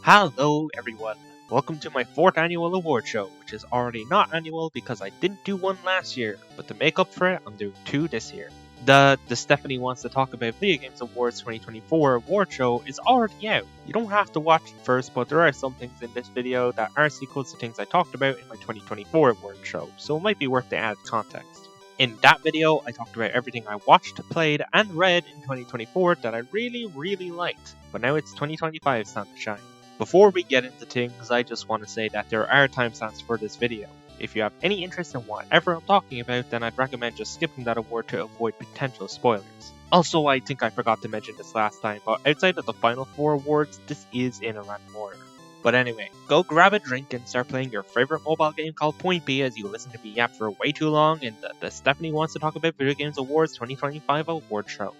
Hello everyone, welcome to my 4th annual award show, which is already not annual because I didn't do one last year, but to make up for it, I'm doing 2 this year. The Stephanie Wants to Talk About Video Games Awards 2024 award show is already out. You don't have to watch it first, but there are some things in this video that are sequels to things I talked about in my 2024 award show, so it might be worth the added context. In that video, I talked about everything I watched, played, and read in 2024 that I really liked, but now it's 2025's time to shine. Before we get into things, I just want to say that there are timestamps for this video. If you have any interest in whatever I'm talking about, then I'd recommend just skipping that award to avoid potential spoilers. Also, I think I forgot to mention this last time, but outside of the final 4 awards, this is in a random order. But anyway, go grab a drink and start playing your favorite mobile game called Point B as you listen to me yap for way too long in the Stephanie Wants to Talk About Video Games Awards 2025 award show.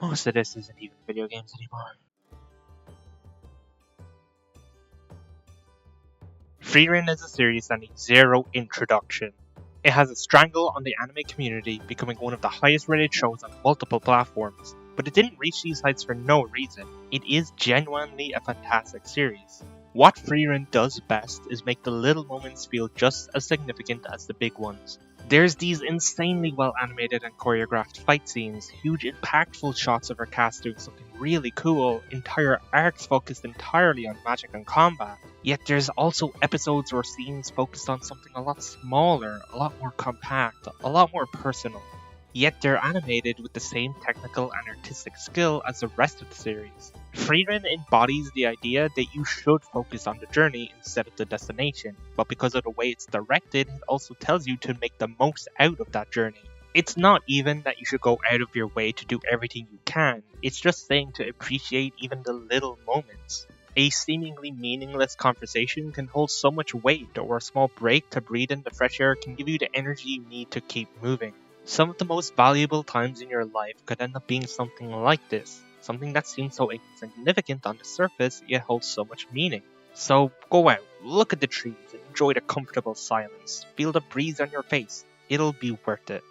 Most of this isn't even video games anymore. Frieren is a series that needs zero introduction. It has a strangle on the anime community, becoming one of the highest rated shows on multiple platforms. But it didn't reach these heights for no reason. It is genuinely a fantastic series. What Frieren does best is make the little moments feel just as significant as the big ones. There's these insanely well animated and choreographed fight scenes, huge impactful shots of her cast doing something really cool, entire arcs focused entirely on magic and combat. Yet there's also episodes or scenes focused on something a lot smaller, a lot more compact, a lot more personal. Yet they're animated with the same technical and artistic skill as the rest of the series. Frieren embodies the idea that you should focus on the journey instead of the destination, but because of the way it's directed, it also tells you to make the most out of that journey. It's not even that you should go out of your way to do everything you can, it's just saying to appreciate even the little moments. A seemingly meaningless conversation can hold so much weight, or a small break to breathe in the fresh air can give you the energy you need to keep moving. Some of the most valuable times in your life could end up being something like this, something that seems so insignificant on the surface yet holds so much meaning. So go out, look at the trees, enjoy the comfortable silence, feel the breeze on your face, it'll be worth it.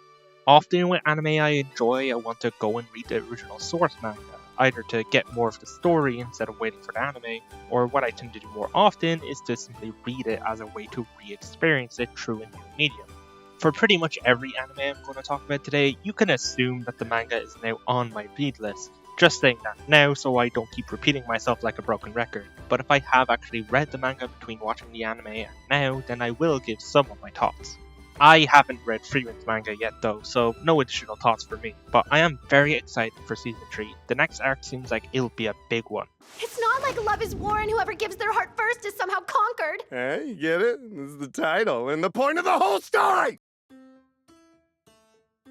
Often with anime I want to go and read the original source manga, either to get more of the story instead of waiting for the anime, or what I tend to do more often is to simply read it as a way to re-experience it through a new medium. For pretty much every anime I'm going to talk about today, you can assume that the manga is now on my read list. Just saying that now so I don't keep repeating myself like a broken record, but if I have actually read the manga between watching the anime and now, then I will give some of my thoughts. I haven't read Frieren's manga yet though, so no additional thoughts for me, but I am very excited for season 3. The next arc seems like it'll be a big one. It's not like love is war and whoever gives their heart first is somehow conquered. Hey, you get it? This is the title and the point of the whole story!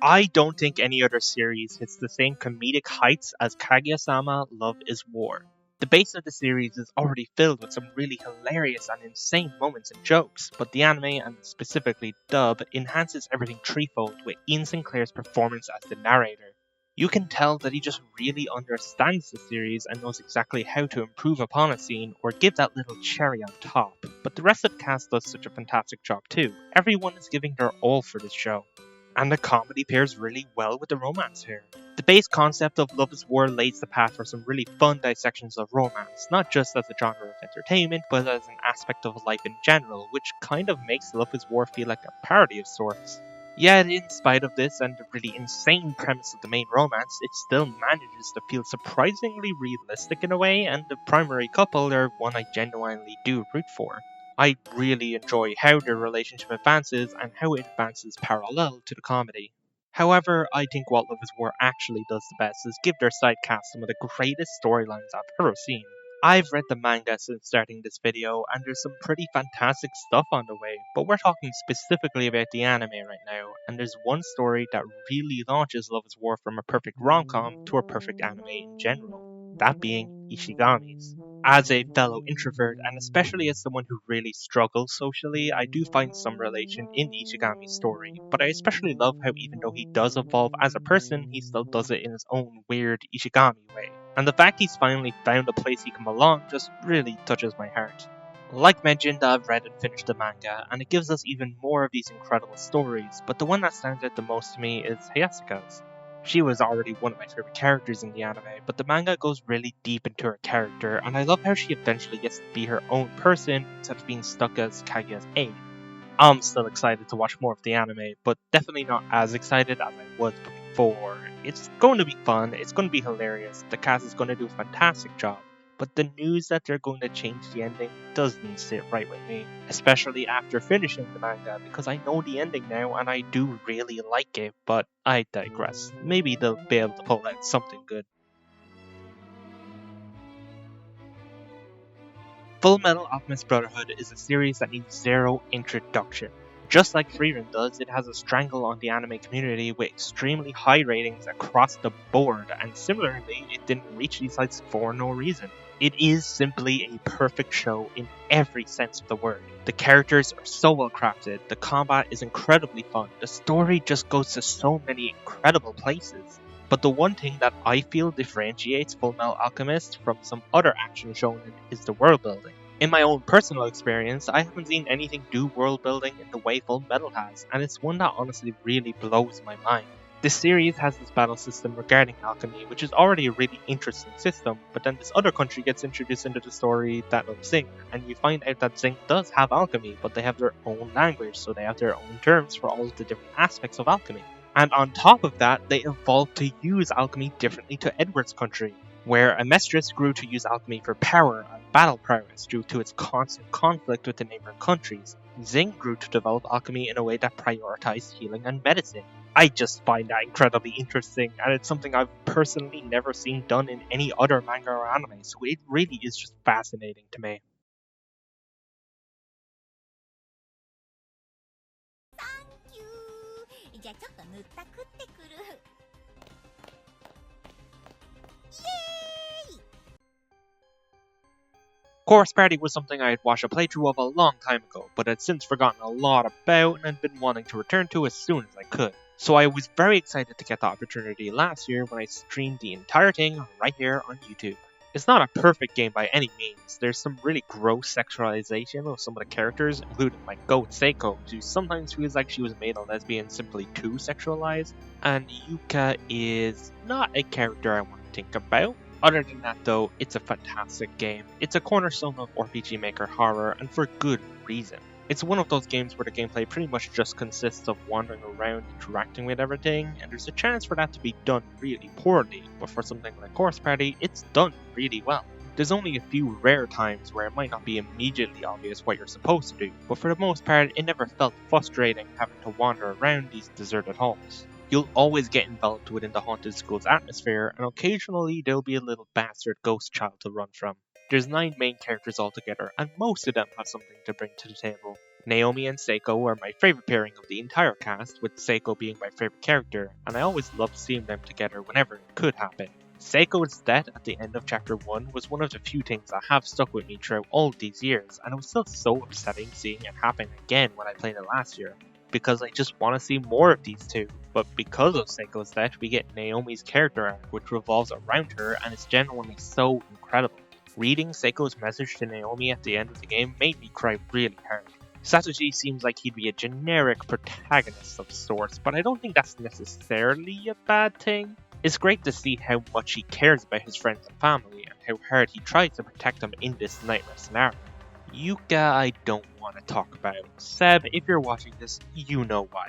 I don't think any other series hits the same comedic heights as Kaguya-sama Love is War. The base of the series is already filled with some really hilarious and insane moments and jokes, but the anime, and specifically dub, enhances everything threefold with Ian Sinclair's performance as the narrator. You can tell that he just really understands the series and knows exactly how to improve upon a scene or give that little cherry on top, but the rest of the cast does such a fantastic job too. Everyone is giving their all for this show. And the comedy pairs really well with the romance here. The base concept of Love is War lays the path for some really fun dissections of romance, not just as a genre of entertainment, but as an aspect of life in general, which kind of makes Love is War feel like a parody of sorts. Yet, in spite of this and the really insane premise of the main romance, it still manages to feel surprisingly realistic in a way, and the primary couple are one I genuinely do root for. I really enjoy how their relationship advances and how it advances parallel to the comedy. However, I think what Love is War actually does the best is give their side cast some of the greatest storylines I've ever seen. I've read the manga since starting this video, and there's some pretty fantastic stuff on the way, but we're talking specifically about the anime right now, and there's one story that really launches Love is War from a perfect rom-com to a perfect anime in general, that being Ishigami's. As a fellow introvert, and especially as someone who really struggles socially, I do find some relation in Ishigami's story, but I especially love how even though he does evolve as a person, he still does it in his own weird Ishigami way. And the fact he's finally found a place he can belong just really touches my heart. Like mentioned, I've read and finished the manga, and it gives us even more of these incredible stories, but the one that stands out the most to me is Hayasuka's. She was already one of my favorite characters in the anime, but the manga goes really deep into her character, and I love how she eventually gets to be her own person instead of being stuck as Kaguya's aide. I'm still excited to watch more of the anime, but definitely not as excited as I was before. It's going to be fun, it's going to be hilarious, the cast is going to do a fantastic job, but the news that they're going to change the ending doesn't sit right with me, especially after finishing the manga, because I know the ending now and I do really like it, but I digress. Maybe they'll be able to pull out something good. Full Metal Alchemist Brotherhood is a series that needs zero introduction. Just like Freerun does, it has a strangle on the anime community with extremely high ratings across the board, and similarly, it didn't reach these heights for no reason. It is simply a perfect show in every sense of the word. The characters are so well crafted, the combat is incredibly fun, the story just goes to so many incredible places. But the one thing that I feel differentiates Full Metal Alchemist from some other action shonen is the world building. In my own personal experience, I haven't seen anything do world building in the way Full Metal has, and it's one that honestly really blows my mind. This series has this battle system regarding alchemy, which is already a really interesting system, but then this other country gets introduced into the story that of Zing, and you find out that Zing does have alchemy, but they have their own language, so they have their own terms for all of the different aspects of alchemy. And on top of that, they evolved to use alchemy differently to Edward's country, where Amestris grew to use alchemy for power and battle prowess due to its constant conflict with the neighboring countries. Zing grew to develop alchemy in a way that prioritized healing and medicine. I just find that incredibly interesting, and it's something I've personally never seen done in any other manga or anime, so it really is just fascinating to me. Chorus Party was something I had watched a playthrough of a long time ago, but had since forgotten a lot about and had been wanting to return to as soon as I could. So I was very excited to get the opportunity last year when I streamed the entire thing right here on YouTube. It's not a perfect game by any means, there's some really gross sexualization of some of the characters, including my goat Seiko, who sometimes feels like she was made a lesbian simply too sexualized, and Yuka is not a character I want to think about. Other than that though, it's a fantastic game. It's a cornerstone of RPG Maker horror, and for good reason. It's one of those games where the gameplay pretty much just consists of wandering around interacting with everything, and there's a chance for that to be done really poorly, but for something like Chorus Party, it's done really well. There's only a few rare times where it might not be immediately obvious what you're supposed to do, but for the most part, it never felt frustrating having to wander around these deserted halls. You'll always get enveloped within the haunted school's atmosphere, and occasionally there'll be a little bastard ghost child to run from. There's 9 main characters altogether, and most of them have something to bring to the table. Naomi and Seiko are my favourite pairing of the entire cast, with Seiko being my favourite character, and I always loved seeing them together whenever it could happen. Seiko's death at the end of chapter 1 was one of the few things that have stuck with me throughout all these years, and it was still so upsetting seeing it happen again when I played it last year, because I just want to see more of these two. But because of Seiko's death, we get Naomi's character arc, which revolves around her and is genuinely so incredible. Reading Seiko's message to Naomi at the end of the game made me cry really hard. Satoshi seems like he'd be a generic protagonist of sorts, but I don't think that's necessarily a bad thing. It's great to see how much he cares about his friends and family, and how hard he tries to protect them in this nightmare scenario. Yuka I don't want to talk about. Seb, if you're watching this, you know why.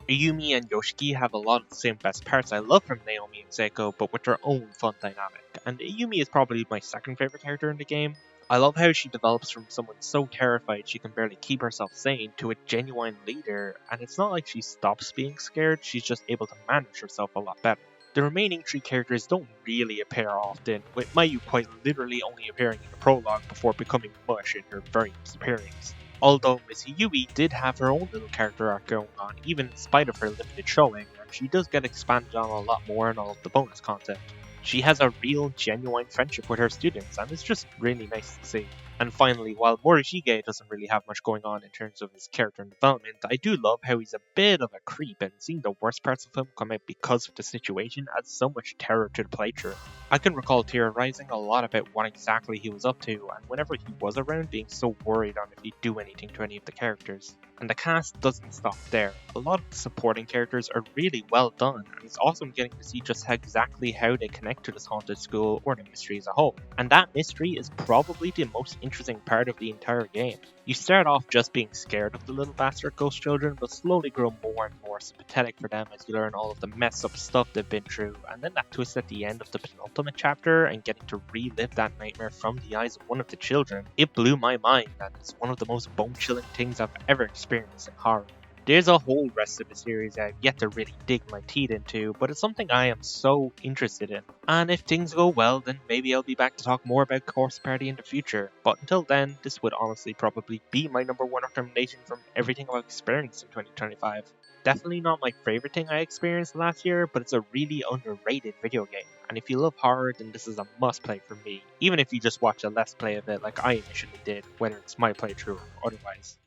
Ayumi and Yoshiki have a lot of the same best parts I love from Naomi and Seiko, but with their own fun dynamic, and Ayumi is probably my second favourite character in the game. I love how she develops from someone so terrified she can barely keep herself sane to a genuine leader, and it's not like she stops being scared, she's just able to manage herself a lot better. The remaining 3 characters don't really appear often, with Mayu quite literally only appearing in the prologue before becoming mush in her various appearings. Although Miss Yui did have her own little character arc going on, even in spite of her limited showing, and she does get expanded on a lot more in all of the bonus content. She has a real, genuine friendship with her students, and it's just really nice to see. And finally, while Morishige doesn't really have much going on in terms of his character and development, I do love how he's a bit of a creep, and seeing the worst parts of him come out because of the situation adds so much terror to the playthrough. I can recall theorizing a lot about what exactly he was up to, and whenever he was around being so worried on if he'd do anything to any of the characters. And the cast doesn't stop there. A lot of the supporting characters are really well done, and it's awesome getting to see just exactly how they connect to this haunted school or the mystery as a whole. And that mystery is probably the most interesting part of the entire game. You start off just being scared of the little bastard ghost children, but slowly grow more and more sympathetic for them as you learn all of the messed up stuff they've been through, and then that twist at the end of the penultimate chapter and getting to relive that nightmare from the eyes of one of the children, it blew my mind, and it's one of the most bone-chilling things I've ever experienced in horror. There's a whole rest of the series I've yet to really dig my teeth into, but it's something I am so interested in. And if things go well, then maybe I'll be back to talk more about Corpse Party in the future. But until then, this would honestly probably be my number one recommendation from everything I've experienced in 2025. Definitely not my favorite thing I experienced last year, but it's a really underrated video game. And if you love horror, then this is a must play for me, even if you just watch a let's play of it like I initially did, whether it's my playthrough or otherwise.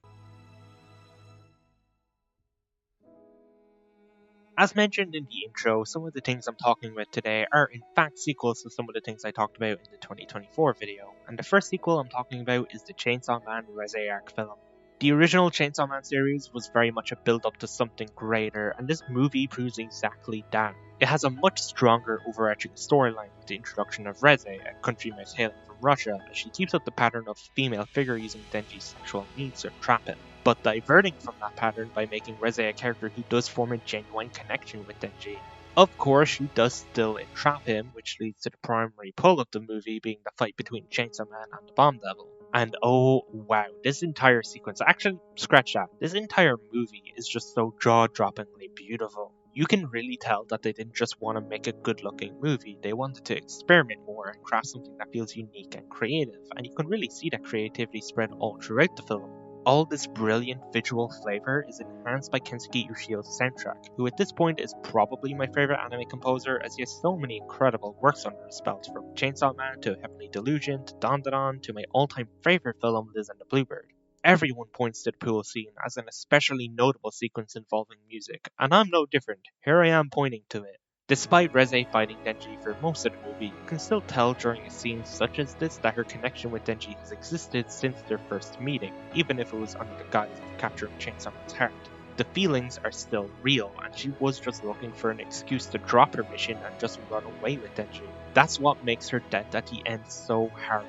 As mentioned in the intro, some of the things I'm talking about today are in fact sequels to some of the things I talked about in the 2024 video, and the first sequel I'm talking about is the Chainsaw Man Reze Arc film. The original Chainsaw Man series was very much a build up to something greater, and this movie proves exactly that. It has a much stronger overarching storyline with the introduction of Reze, a country mouse hailing from Russia, as she keeps up the pattern of female figure using Denji's sexual needs to trap him, but diverting from that pattern by making Reze a character who does form a genuine connection with Denji. Of course, she does still entrap him, which leads to the primary pull of the movie being the fight between Chainsaw Man and the Bomb Devil. And oh wow, this entire sequence, actually scratch that, this entire movie is just so jaw-droppingly beautiful. You can really tell that they didn't just want to make a good looking movie, they wanted to experiment more and craft something that feels unique and creative, and you can really see that creativity spread all throughout the film. All this brilliant visual flavor is enhanced by Kensuke Ushio's soundtrack, who at this point is probably my favorite anime composer as he has so many incredible works under his belt, from Chainsaw Man to Heavenly Delusion to Dandadan to my all-time favorite film Liz and the Bluebird. Everyone points to the pool scene as an especially notable sequence involving music, and I'm no different, here I am pointing to it. Despite Reze fighting Denji for most of the movie, you can still tell during a scene such as this that her connection with Denji has existed since their first meeting, even if it was under the guise of capturing Chainsaw Man's heart. The feelings are still real, and she was just looking for an excuse to drop her mission and just run away with Denji. That's what makes her death at the end so harrowing,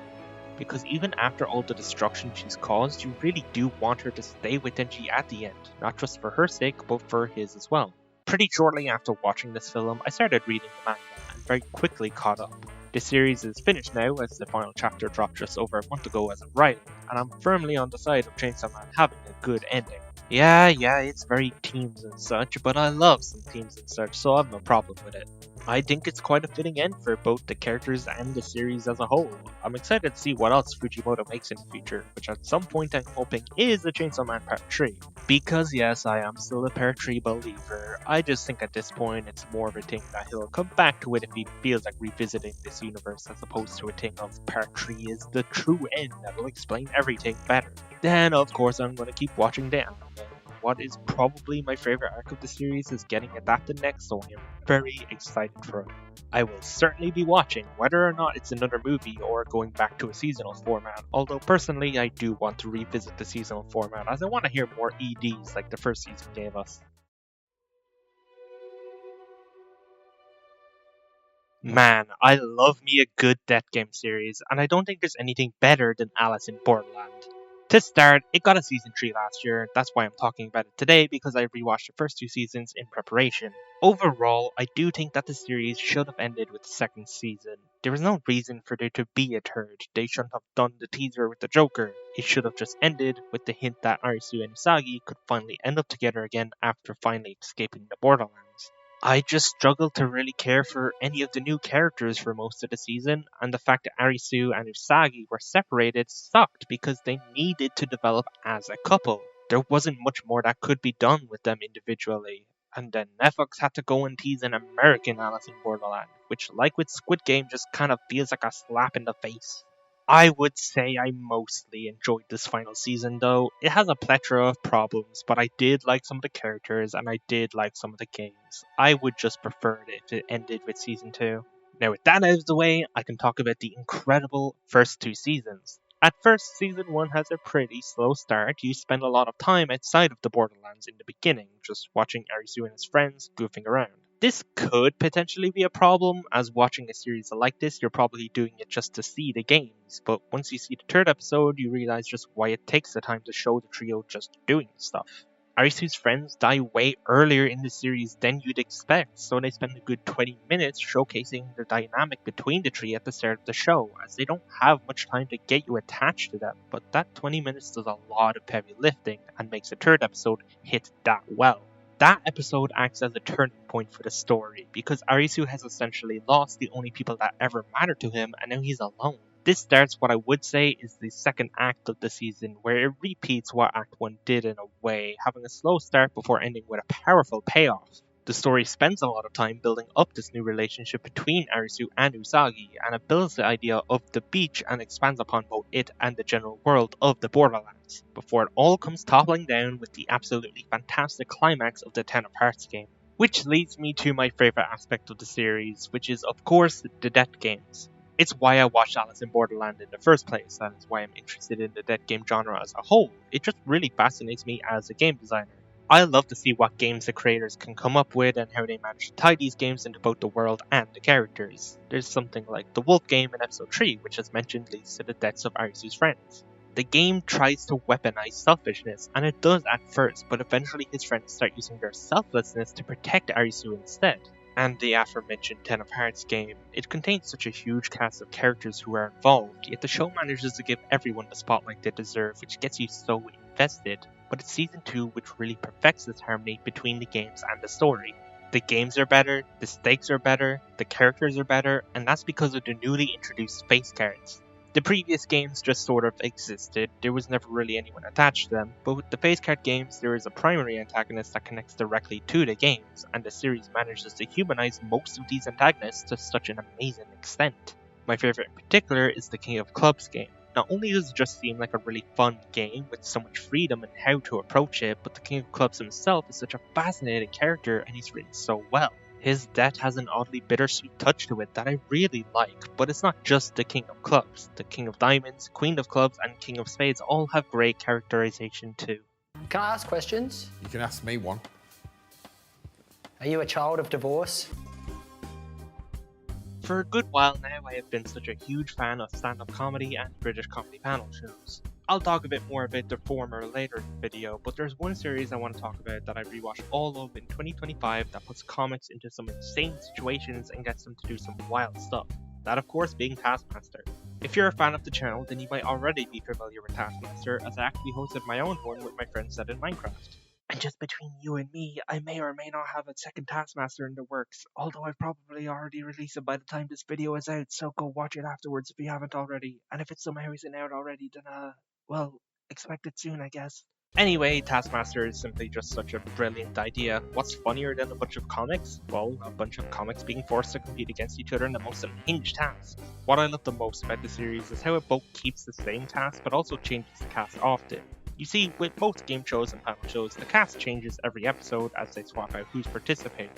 because even after all the destruction she's caused, you really do want her to stay with Denji at the end, not just for her sake, but for his as well. Pretty shortly after watching this film, I started reading the manga and very quickly caught up. The series is finished now as the final chapter dropped just over a month ago as of writing, and I'm firmly on the side of Chainsaw Man having a good ending. Yeah, it's very teams and such, but I love some teams and such, so I have no problem with it. I think it's quite a fitting end for both the characters and the series as a whole. I'm excited to see what else Fujimoto makes in the future, which at some point I'm hoping is the Chainsaw Man Part 3. Because yes, I am still a Part 3 believer, I just think at this point it's more of a thing that he'll come back to it if he feels like revisiting this universe, as opposed to a thing of Part 3 is the true end that will explain everything better. Then of course I'm going to keep watching the anime. What is probably my favorite arc of the series is getting adapted next, so I am very excited for it. I will certainly be watching whether or not it's another movie or going back to a seasonal format, although personally I do want to revisit the seasonal format as I want to hear more EDs like the first season gave us. Man, I love me a good death game series, and I don't think there's anything better than Alice in Borderland. To start, it got a season 3 last year, that's why I'm talking about it today, because I rewatched the first 2 seasons in preparation. Overall, I do think that the series should have ended with the second season. There was no reason for there to be a third. They shouldn't have done the teaser with the Joker. It should have just ended with the hint that Arisu and Usagi could finally end up together again after finally escaping the Borderlands. I just struggled to really care for any of the new characters for most of the season, and the fact that Arisu and Usagi were separated sucked because they needed to develop as a couple. There wasn't much more that could be done with them individually. And then Netflix had to go and tease an American Alice in Borderland, which, like with Squid Game, just kind of feels like a slap in the face. I would say I mostly enjoyed this final season though. It has a plethora of problems, but I did like some of the characters and I did like some of the games. I would just prefer it if it ended with season 2. Now with that out of the way, I can talk about the incredible first 2 seasons. At first, season 1 has a pretty slow start. You spend a lot of time outside of the Borderlands in the beginning, just watching Arisu and his friends goofing around. This could potentially be a problem, as watching a series like this, you're probably doing it just to see the games, but once you see the third episode, you realize just why it takes the time to show the trio just doing stuff. Arisu's friends die way earlier in the series than you'd expect, so they spend a good 20 minutes showcasing the dynamic between the three at the start of the show, as they don't have much time to get you attached to them, but that 20 minutes does a lot of heavy lifting and makes the third episode hit that well. That episode acts as a turning point for the story, because Arisu has essentially lost the only people that ever mattered to him, and now he's alone. This starts what I would say is the second act of the season, where it repeats what Act 1 did in a way, having a slow start before ending with a powerful payoff. The story spends a lot of time building up this new relationship between Arisu and Usagi, and it builds the idea of the beach and expands upon both it and the general world of the Borderlands, before it all comes toppling down with the absolutely fantastic climax of the Ten of Hearts game. Which leads me to my favourite aspect of the series, which is of course the death games. It's why I watched Alice in Borderland in the first place, and it's why I'm interested in the death game genre as a whole. It just really fascinates me as a game designer. I love to see what games the creators can come up with and how they manage to tie these games into both the world and the characters. There's something like the Wolf game in episode 3, which as mentioned leads to the deaths of Arisu's friends. The game tries to weaponize selfishness, and it does at first, but eventually his friends start using their selflessness to protect Arisu instead. And the aforementioned Ten of Hearts game, it contains such a huge cast of characters who are involved, yet the show manages to give everyone the spotlight they deserve, which gets you so invested. But it's Season 2 which really perfects this harmony between the games and the story. The games are better, the stakes are better, the characters are better, and that's because of the newly introduced face cards. The previous games just sort of existed, there was never really anyone attached to them, but with the face card games there is a primary antagonist that connects directly to the games, and the series manages to humanize most of these antagonists to such an amazing extent. My favourite in particular is the King of Clubs game. Not only does it just seem like a really fun game with so much freedom in how to approach it, but the King of Clubs himself is such a fascinating character and he's written so well. His death has an oddly bittersweet touch to it that I really like, but it's not just the King of Clubs. The King of Diamonds, Queen of Clubs, and King of Spades all have great characterization too. Can I ask questions? You can ask me one. Are you a child of divorce? For a good while now, I have been such a huge fan of stand-up comedy and British comedy panel shows. I'll talk a bit more about the former later in the video, but there's one series I want to talk about that I rewatched all of in 2025 that puts comics into some insane situations and gets them to do some wild stuff. That of course being Taskmaster. If you're a fan of the channel, then you might already be familiar with Taskmaster, as I actually hosted my own one with my friend Set in Minecraft. And just between you and me, I may or may not have a second Taskmaster in the works, although I've probably already released it by the time this video is out, so go watch it afterwards if you haven't already. And if it somehow isn't out already, then well, expect it soon I guess. Anyway, Taskmaster is simply just such a brilliant idea. What's funnier than a bunch of comics? Well, a bunch of comics being forced to compete against each other in the most unhinged tasks. What I love the most about the series is how it both keeps the same task but also changes the cast often. You see, with most game shows and panel shows, the cast changes every episode as they swap out who's participating,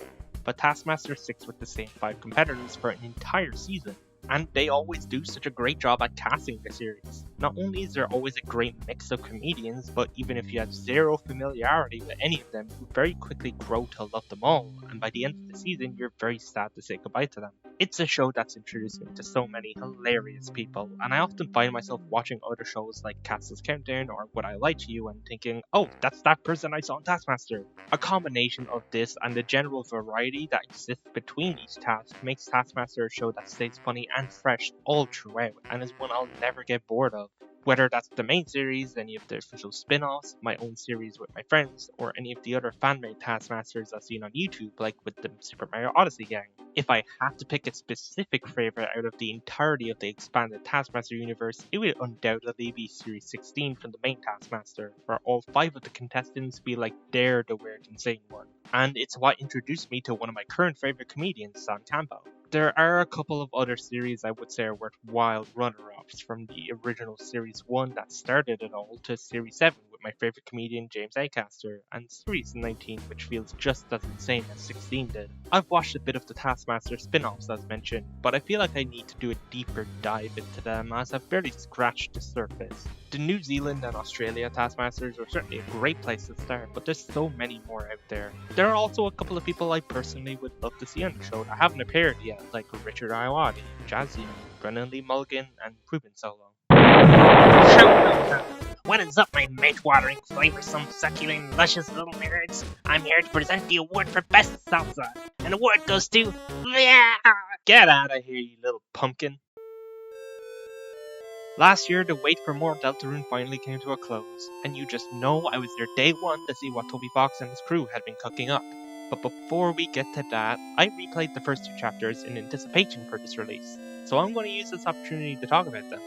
but Taskmaster sticks with the same 5 competitors for an entire season. And they always do such a great job at casting the series. Not only is there always a great mix of comedians, but even if you have zero familiarity with any of them, you very quickly grow to love them all, and by the end of the season, you're very sad to say goodbye to them. It's a show that's introduced me to so many hilarious people, and I often find myself watching other shows like Castle's Countdown or Would I Lie to You and thinking, oh, that's that person I saw in Taskmaster. A combination of this and the general variety that exists between each task makes Taskmaster a show that stays funny and fresh all throughout, and is one I'll never get bored of. Whether that's the main series, any of the official spin-offs, my own series with my friends, or any of the other fan-made Taskmasters I've seen on YouTube, like with the Super Mario Odyssey gang. If I had to pick a specific favourite out of the entirety of the expanded Taskmaster universe, it would undoubtedly be Series 16 from the main Taskmaster, where all 5 of the contestants feel like they're the weird insane one. And it's what introduced me to one of my current favourite comedians, Sam Campbell. There are a couple of other series I would say are worthwhile runner-ups, from the original Series 1 that started it all to Series 7 with my favourite comedian James Acaster, and Series 19 which feels just as insane as 16 did. I've watched a bit of the Taskmaster spin-offs as mentioned, but I feel like I need to do a deeper dive into them as I've barely scratched the surface. The New Zealand and Australia Taskmasters are certainly a great place to start, but there's so many more out there. There are also a couple of people I personally would love to see on the show that haven't appeared yet, like Richard Iowati, Jazzy, Brennan Lee Mulligan, and Ruben Solo. What is up, my mouth-watering, flavoursome, succulent, luscious little nerds? I'm here to present the award for Best Salsa. And the award goes to... Get out of here, you little pumpkin. Last year, the wait for more Deltarune finally came to a close, and you just know I was there day one to see what Toby Fox and his crew had been cooking up. But before we get to that, I replayed the first 2 chapters in anticipation for this release, so I'm going to use this opportunity to talk about them.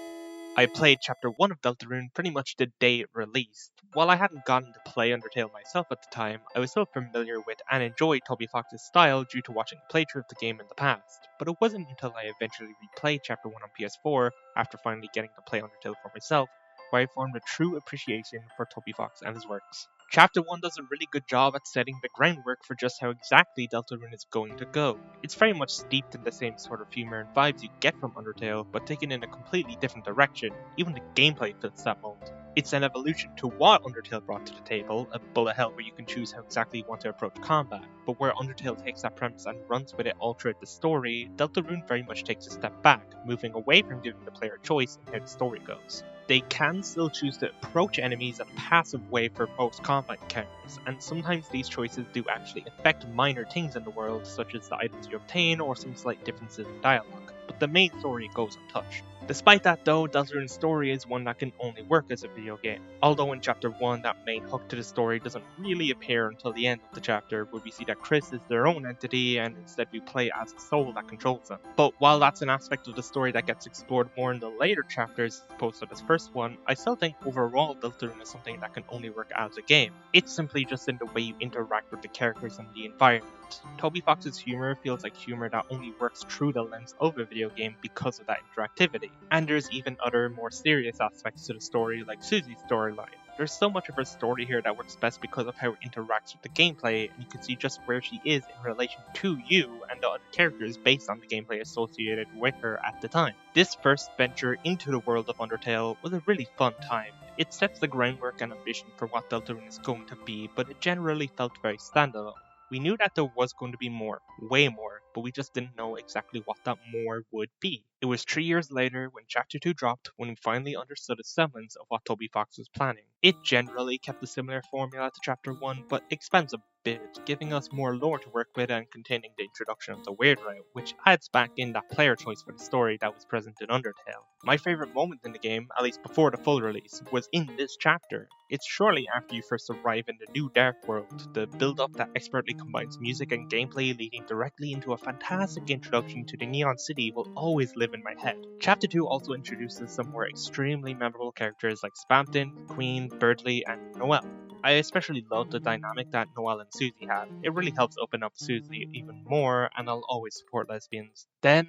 I played Chapter 1 of Deltarune pretty much the day it released. While I hadn't gotten to play Undertale myself at the time, I was still familiar with and enjoyed Toby Fox's style due to watching a playthrough of the game in the past, but it wasn't until I eventually replayed Chapter 1 on PS4, after finally getting to play Undertale for myself, where I formed a true appreciation for Toby Fox and his works. Chapter 1 does a really good job at setting the groundwork for just how exactly Deltarune is going to go. It's very much steeped in the same sort of humor and vibes you get from Undertale, but taken in a completely different direction. Even the gameplay fits that mold. It's an evolution to what Undertale brought to the table, a bullet hell where you can choose how exactly you want to approach combat, but where Undertale takes that premise and runs with it all throughout the story, Deltarune very much takes a step back, moving away from giving the player a choice in how the story goes. They can still choose to approach enemies in a passive way for post-combat encounters, and sometimes these choices do actually affect minor things in the world, such as the items you obtain or some slight differences in dialogue, but the main story goes untouched. Despite that though, Deltarune's story is one that can only work as a video game. Although in Chapter 1 that main hook to the story doesn't really appear until the end of the chapter, where we see that Chris is their own entity and instead we play as a soul that controls them. But while that's an aspect of the story that gets explored more in the later chapters as opposed to this first one, I still think overall Deltarune is something that can only work as a game. It's simply just in the way you interact with the characters and the environment. Toby Fox's humor feels like humor that only works through the lens of a video game because of that interactivity. And there's even other more serious aspects to the story, like Susie's storyline. There's so much of her story here that works best because of how it interacts with the gameplay, and you can see just where she is in relation to you and the other characters based on the gameplay associated with her at the time. This first venture into the world of Undertale was a really fun time. It sets the groundwork and ambition for what Deltarune is going to be, but it generally felt very standalone. We knew that there was going to be more, way more, but we just didn't know exactly what that more would be. It was 3 years later, when Chapter 2 dropped, when we finally understood a semblance of what Toby Fox was planning. It generally kept a similar formula to Chapter 1, but expands a bit, giving us more lore to work with and containing the introduction of the Weird Route, which adds back in that player choice for the story that was present in Undertale. My favourite moment in the game, at least before the full release, was in this chapter. It's shortly after you first arrive in the new Dark World, the build-up that expertly combines music and gameplay leading directly into a fantastic introduction to the Neon City will always live in my head. Chapter 2 also introduces some more extremely memorable characters like Spamton, Queen, Birdley, and Noelle. I especially love the dynamic that Noelle and Susie have. It really helps open up Susie even more, and I'll always support lesbians. Then,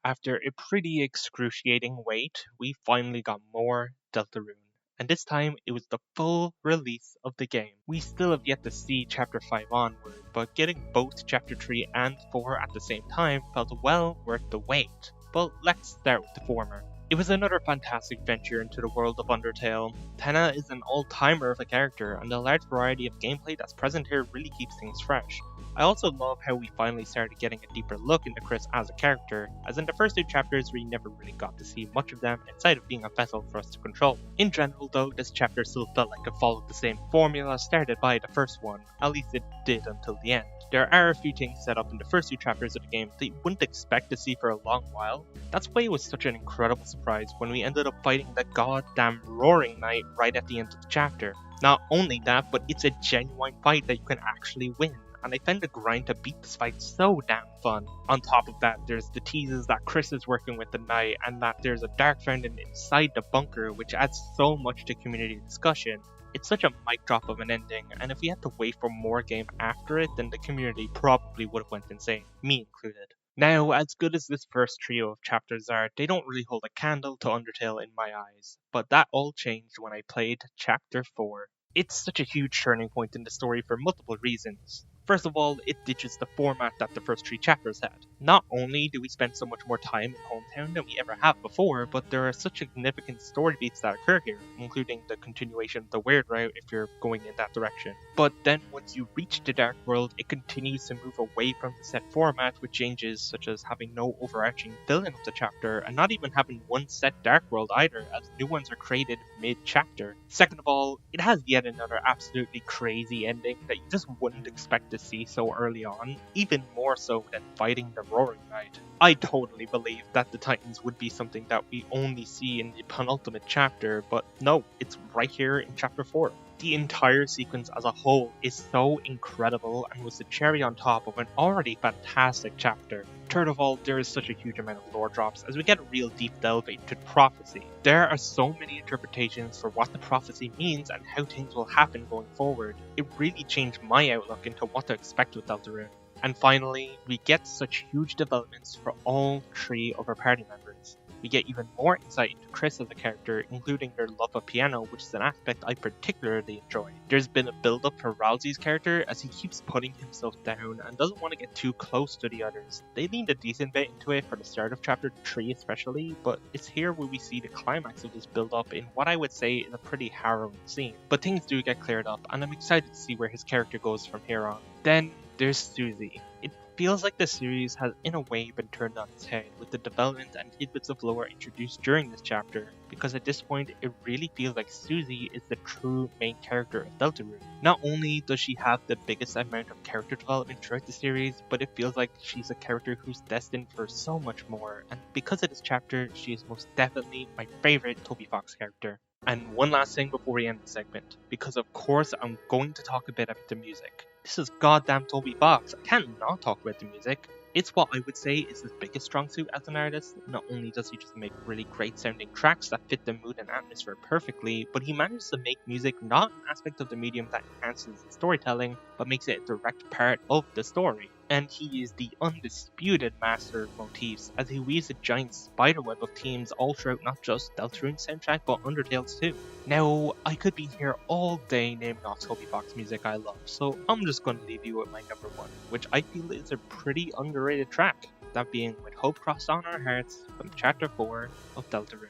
after a pretty excruciating wait, we finally got more Deltarune. And this time, it was the full release of the game. We still have yet to see Chapter 5 onward, but getting both Chapter 3 and 4 at the same time felt well worth the wait. But let's start with the former. It was another fantastic venture into the world of Undertale. Tenna is an all-timer of a character, and the large variety of gameplay that's present here really keeps things fresh. I also love how we finally started getting a deeper look into Chris as a character, as in the first 2 chapters we never really got to see much of them outside of being a vessel for us to control. In general though, this chapter still felt like it followed the same formula started by the first one, at least it did until the end. There are a few things set up in the first 2 chapters of the game that you wouldn't expect to see for a long while. That's why it was such an incredible surprise when we ended up fighting the goddamn Roaring Knight right at the end of the chapter. Not only that, but it's a genuine fight that you can actually win, and I find the grind to beat this fight so damn fun. On top of that, there's the teases that Chris is working with the Knight, and that there's a Dark Fountain inside the bunker, which adds so much to community discussion. It's such a mic drop of an ending, and if we had to wait for more game after it, then the community probably would have went insane, me included. Now, as good as this first trio of chapters are, they don't really hold a candle to Undertale in my eyes, but that all changed when I played Chapter 4. It's such a huge turning point in the story for multiple reasons. First of all, it ditches the format that the first three chapters had. Not only do we spend so much more time in Hometown than we ever have before, but there are such significant story beats that occur here, including the continuation of the weird route if you're going in that direction. But then once you reach the Dark World, it continues to move away from the set format with changes such as having no overarching villain of the chapter, and not even having one set Dark World either, as new ones are created mid-chapter. Second of all, it has yet another absolutely crazy ending that you just wouldn't expect to see so early on, even more so than fighting the Roaring Knight. I totally believed that the Titans would be something that we only see in the penultimate chapter, but no, it's right here in Chapter 4. The entire sequence as a whole is so incredible and was the cherry on top of an already fantastic chapter. Third of all, there is such a huge amount of lore drops as we get a real deep delve into prophecy. There are so many interpretations for what the prophecy means and how things will happen going forward. It really changed my outlook into what to expect with Deltarune. And finally, we get such huge developments for all three of our party members. We get even more insight into Chris as a character, including their love of piano, which is an aspect I particularly enjoy. There's been a build-up for Rousey's character as he keeps putting himself down and doesn't want to get too close to the others. They leaned a decent bit into it for the start of chapter 3 especially, but it's here where we see the climax of this build-up in what I would say is a pretty harrowing scene. But things do get cleared up, and I'm excited to see where his character goes from here on. Then there's Susie. It feels like the series has in a way been turned on its head with the development and tidbits of lore introduced during this chapter, because at this point it really feels like Susie is the true main character of Deltarune. Not only does she have the biggest amount of character development throughout the series, but it feels like she's a character who's destined for so much more, and because of this chapter, she is most definitely my favourite Toby Fox character. And one last thing before we end the segment, because of course I'm going to talk a bit about the music. This is goddamn Toby Fox. I can't not talk about the music. It's what I would say is his biggest strong suit as an artist. Not only does he just make really great sounding tracks that fit the mood and atmosphere perfectly, but he manages to make music not an aspect of the medium that enhances the storytelling, but makes it a direct part of the story. And he is the undisputed master of motifs, as he weaves a giant spiderweb of themes all throughout not just Deltarune's soundtrack, but Undertale's too. Now, I could be here all day naming off Toby Fox music I love, so I'm just going to leave you with my number one, which I feel is a pretty underrated track, that being With Hope Crossed on Our Hearts from Chapter 4 of Deltarune.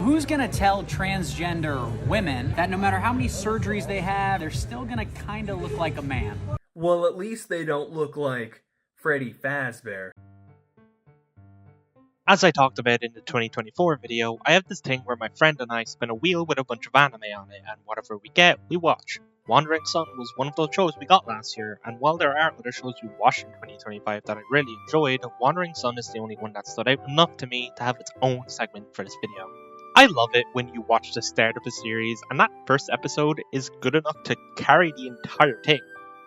Who's gonna tell transgender women that no matter how many surgeries they have, they're still gonna kinda look like a man? Well, at least they don't look like Freddy Fazbear. As I talked about in the 2024 video, I have this thing where my friend and I spin a wheel with a bunch of anime on it, and whatever we get, we watch. Wandering Sun was one of those shows we got last year, and while there are other shows we watched in 2025 that I really enjoyed, Wandering Sun is the only one that stood out enough to me to have its own segment for this video. I love it when you watch the start of a series, and that first episode is good enough to carry the entire thing.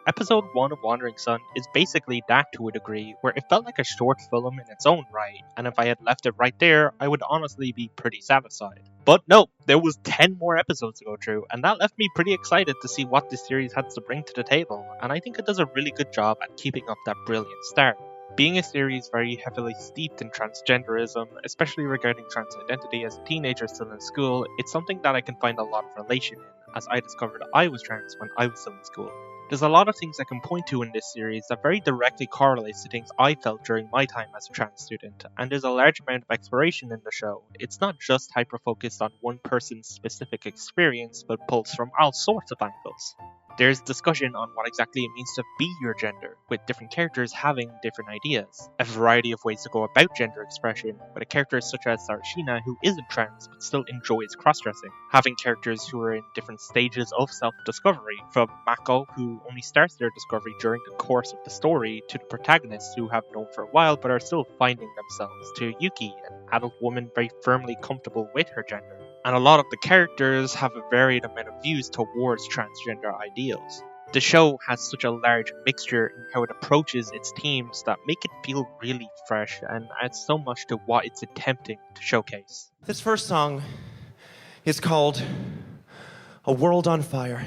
Episode 1 of Wandering Sun is basically that to a degree, where it felt like a short film in its own right, and if I had left it right there, I would honestly be pretty satisfied. But no, there was 10 more episodes to go through, and that left me pretty excited to see what this series has to bring to the table, and I think it does a really good job at keeping up that brilliant start. Being a series very heavily steeped in transgenderism, especially regarding trans identity as a teenager still in school, it's something that I can find a lot of relation in, as I discovered I was trans when I was still in school. There's a lot of things I can point to in this series that very directly correlates to things I felt during my time as a trans student, and there's a large amount of exploration in the show. It's not just hyper-focused on one person's specific experience, but pulls from all sorts of angles. There's discussion on what exactly it means to be your gender, with different characters having different ideas. A variety of ways to go about gender expression, with a character such as Sarashina who isn't trans but still enjoys cross-dressing. Having characters who are in different stages of self-discovery, from Mako who only starts their discovery during the course of the story, to the protagonists who have known for a while but are still finding themselves, to Yuki, an adult woman very firmly comfortable with her gender. And a lot of the characters have a varied amount of views towards transgender ideals. The show has such a large mixture in how it approaches its themes that make it feel really fresh and adds so much to what it's attempting to showcase. This first song is called A World on Fire.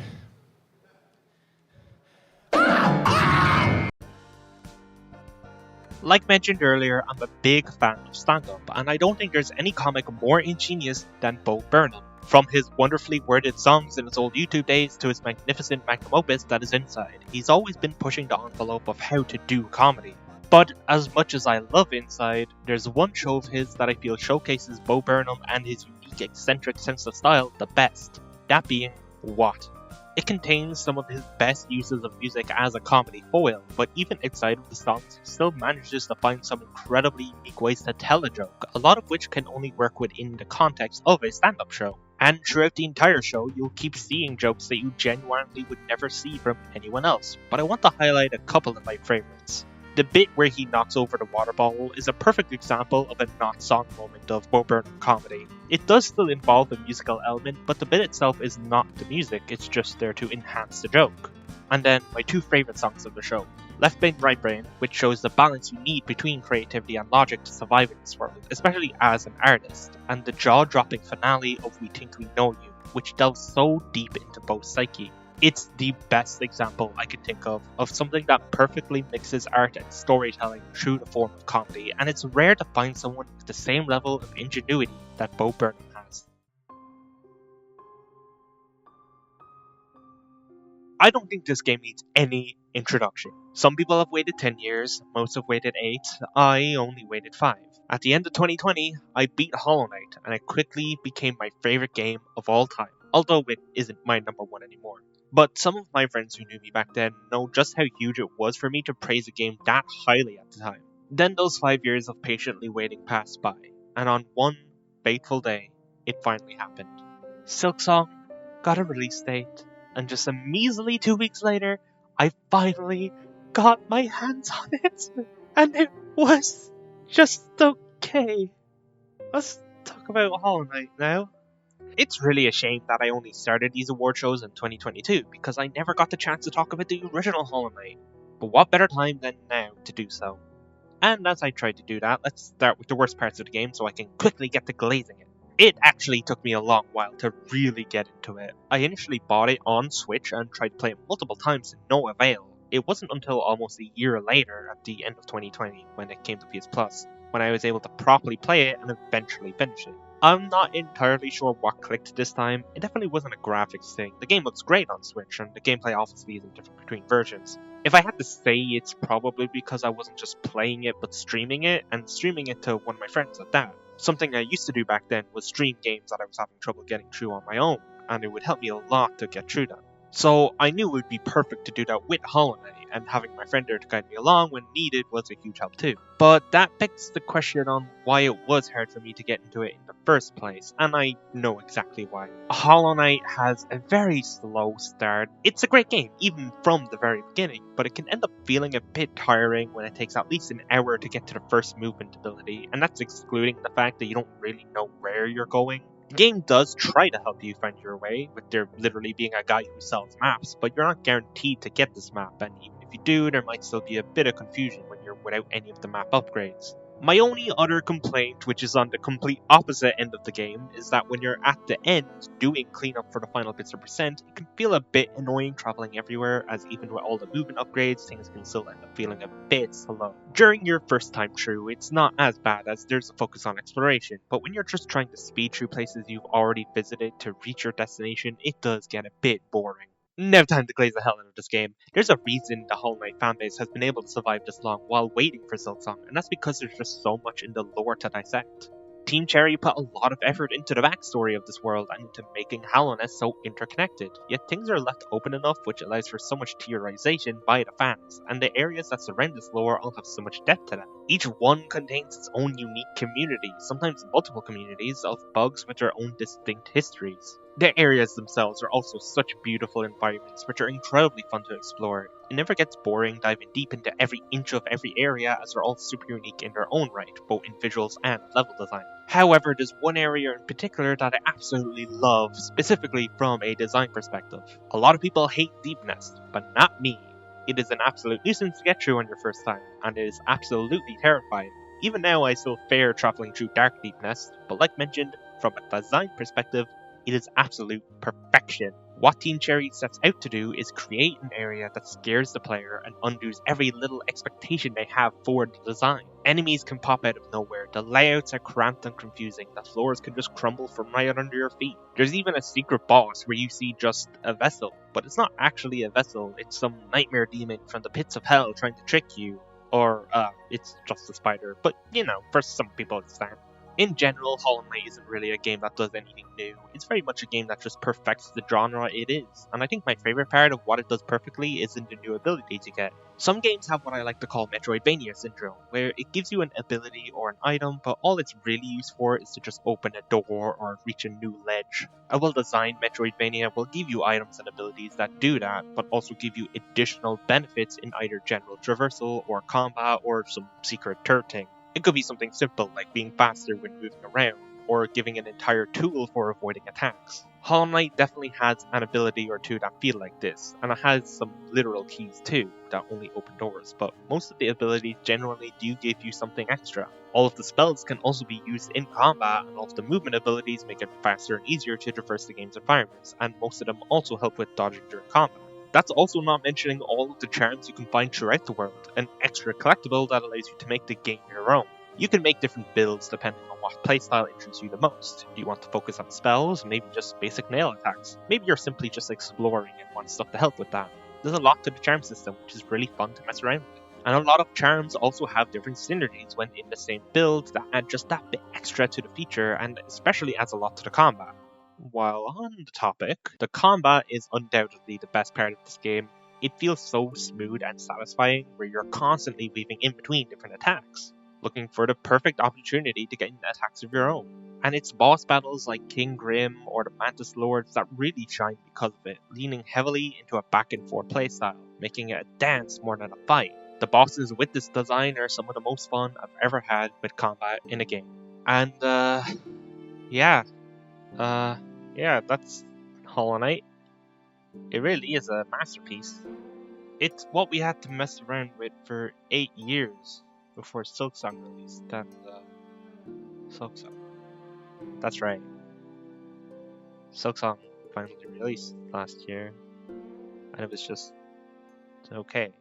Like mentioned earlier, I'm a big fan of stand-up, and I don't think there's any comic more ingenious than Bo Burnham. From his wonderfully worded songs in his old YouTube days to his magnificent magnum opus that is Inside, he's always been pushing the envelope of how to do comedy. But as much as I love Inside, there's one show of his that I feel showcases Bo Burnham and his unique eccentric sense of style the best, that being What? It contains some of his best uses of music as a comedy foil, but even outside of the songs, he still manages to find some incredibly unique ways to tell a joke, a lot of which can only work within the context of a stand-up show. And throughout the entire show, you'll keep seeing jokes that you genuinely would never see from anyone else, but I want to highlight a couple of my favourites. The bit where he knocks over the water bottle is a perfect example of a not song moment of Bo Burnham comedy. It does still involve a musical element, but the bit itself is not the music, it's just there to enhance the joke. And then my two favourite songs of the show. Left Brain Right Brain, which shows the balance you need between creativity and logic to survive in this world, especially as an artist, and the jaw-dropping finale of We Think We Know You, which delves so deep into Bo's psyche. It's the best example I can think of something that perfectly mixes art and storytelling through the form of comedy, and it's rare to find someone with the same level of ingenuity that Bo Burnham has. I don't think this game needs any introduction. Some people have waited 10 years, most have waited 8, I only waited 5. At the end of 2020, I beat Hollow Knight, and it quickly became my favourite game of all time, although it isn't my number 1 anymore. But some of my friends who knew me back then know just how huge it was for me to praise a game that highly at the time. Then those 5 years of patiently waiting passed by, and on one fateful day, it finally happened. Silksong got a release date, and just a measly 2 weeks later, I finally got my hands on it, and it was just okay. Let's talk about Hollow Knight now. It's really a shame that I only started these award shows in 2022, because I never got the chance to talk about the original Hollow Knight. But what better time than now to do so? And as I tried to do that, let's start with the worst parts of the game so I can quickly get to glazing it. It actually took me a long while to really get into it. I initially bought it on Switch and tried to play it multiple times to no avail. It wasn't until almost a year later, at the end of 2020, when it came to PS Plus, when I was able to properly play it and eventually finish it. I'm not entirely sure what clicked this time. It definitely wasn't a graphics thing. The game looks great on Switch, and the gameplay obviously isn't different between versions. If I had to say, it's probably because I wasn't just playing it but streaming it, and streaming it to one of my friends at that. Something I used to do back then was stream games that I was having trouble getting through on my own, and it would help me a lot to get through them. So I knew it would be perfect to do that with Hollow Knight, and having my friend there to guide me along when needed was a huge help too. But that begs the question on why it was hard for me to get into it in the first place, and I know exactly why. Hollow Knight has a very slow start. It's a great game, even from the very beginning, but it can end up feeling a bit tiring when it takes at least an hour to get to the first movement ability, and that's excluding the fact that you don't really know where you're going. The game does try to help you find your way, with there literally being a guy who sells maps, but you're not guaranteed to get this map, and even if you do, there might still be a bit of confusion when you're without any of the map upgrades. My only other complaint, which is on the complete opposite end of the game, is that when you're at the end doing cleanup for the final bits of percent, it can feel a bit annoying traveling everywhere, as even with all the movement upgrades, things can still end up feeling a bit slow. During your first time through, it's not as bad as there's a focus on exploration, but when you're just trying to speed through places you've already visited to reach your destination, it does get a bit boring. Now time to glaze the hell out of this game. There's a reason the Hollow Knight fanbase has been able to survive this long while waiting for Silksong, and that's because there's just so much in the lore to dissect. Team Cherry put a lot of effort into the backstory of this world and into making Hallownest so interconnected, yet things are left open enough which allows for so much theorization by the fans, and the areas that surround this lore all have so much depth to them. Each one contains its own unique community, sometimes multiple communities, of bugs with their own distinct histories. The areas themselves are also such beautiful environments which are incredibly fun to explore. It never gets boring diving deep into every inch of every area, as they're all super unique in their own right, both in visuals and level design. However, there's one area in particular that I absolutely love, specifically from a design perspective. A lot of people hate Deep Nest, but not me. It is an absolute nuisance to get through on your first time, and it is absolutely terrifying. Even now I still fear traveling through Dark Deep Nest, but like mentioned, from a design perspective, It is absolute perfection. What Team Cherry sets out to do is create an area that scares the player and undoes every little expectation they have for the design. Enemies can pop out of nowhere, the layouts are cramped and confusing, the floors can just crumble from right under your feet. There's even a secret boss where you see just a vessel, but it's not actually a vessel, it's some nightmare demon from the pits of hell trying to trick you. Or, it's just a spider, but for some people it's that. In general, Hollow Knight isn't really a game that does anything new. It's very much a game that just perfects the genre it is, and I think my favorite part of what it does perfectly is in the new abilities you get. Some games have what I like to call Metroidvania syndrome, where it gives you an ability or an item, but all it's really used for is to just open a door or reach a new ledge. A well-designed Metroidvania will give you items and abilities that do that, but also give you additional benefits in either general traversal or combat or some secret third thing. It could be something simple like being faster when moving around, or giving an entire tool for avoiding attacks. Hollow Knight definitely has an ability or two that feel like this, and it has some literal keys too that only open doors, but most of the abilities generally do give you something extra. All of the spells can also be used in combat, and all of the movement abilities make it faster and easier to traverse the game's environments, and most of them also help with dodging during combat. That's also not mentioning all of the charms you can find throughout the world, an extra collectible that allows you to make the game your own. You can make different builds depending on what playstyle interests you the most. Do you want to focus on spells, maybe just basic nail attacks? Maybe you're simply just exploring and want stuff to help with that. There's a lot to the charm system, which is really fun to mess around with. And a lot of charms also have different synergies when in the same build that add just that bit extra to the feature, and especially adds a lot to the combat. While on the topic, the combat is undoubtedly the best part of this game. It feels so smooth and satisfying, where you're constantly weaving in between different attacks, looking for the perfect opportunity to get attacks of your own. And it's boss battles like King Grim or the Mantis Lords that really shine because of it, leaning heavily into a back and forth playstyle, making it a dance more than a fight. The bosses with this design are some of the most fun I've ever had with combat in a game. And yeah, that's Hollow Knight. It really is a masterpiece. It's what we had to mess around with for 8 years before Silksong released, and Silksong. That's right. Silksong finally released last year, and it was just okay.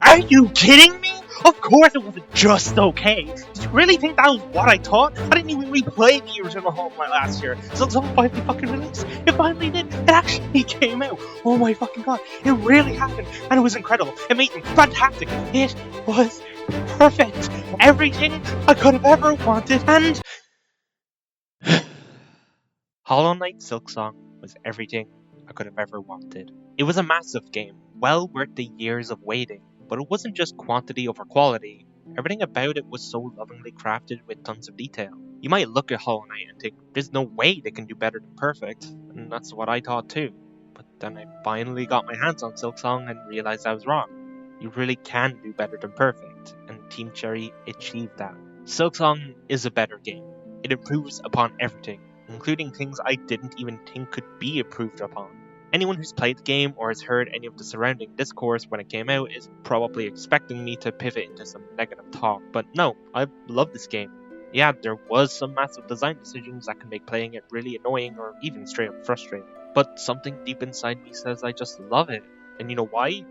Are you kidding me? Of course it wasn't just okay. Did you really think that was what I thought? I didn't even replay the original Hollow Knight last year. So it's finally fucking released. It finally did. It actually came out. Oh my fucking god. It really happened. And it was incredible. Amazing. Fantastic. It was perfect. Everything I could have ever wanted. And Hollow Knight Silksong was everything I could have ever wanted. It was a massive game, well worth the years of waiting. But it wasn't just quantity over quality. Everything about it was so lovingly crafted with tons of detail. You might look at Hollow Knight and think, there's no way they can do better than perfect, and that's what I thought too. But then I finally got my hands on Silksong and realized I was wrong. You really can do better than perfect, and Team Cherry achieved that. Silksong is a better game. It improves upon everything, including things I didn't even think could be improved upon. Anyone who's played the game or has heard any of the surrounding discourse when it came out is probably expecting me to pivot into some negative talk, but no, I love this game. Yeah, there was some massive design decisions that can make playing it really annoying or even straight up frustrating, but something deep inside me says I just love it. And you know why?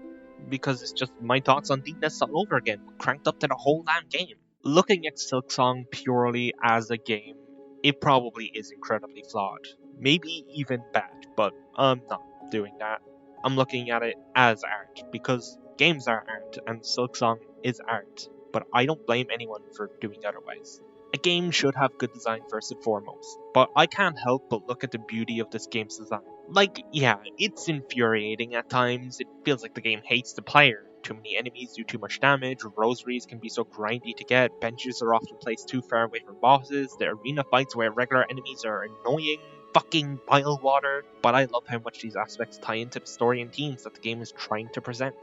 Because it's just my thoughts on Deepness all over again, cranked up to the whole damn game. Looking at Silksong purely as a game, it probably is incredibly flawed. Maybe even bad, but I'm not doing that. I'm looking at it as art, because games are art, and Silksong is art, but I don't blame anyone for doing otherwise. A game should have good design first and foremost, but I can't help but look at the beauty of this game's design. Like, yeah, it's infuriating at times, it feels like the game hates the player. Too many enemies do too much damage, rosaries can be so grindy to get, benches are often placed too far away from bosses, the arena fights where regular enemies are annoying, fucking boil water, but I love how much these aspects tie into the story and themes that the game is trying to present.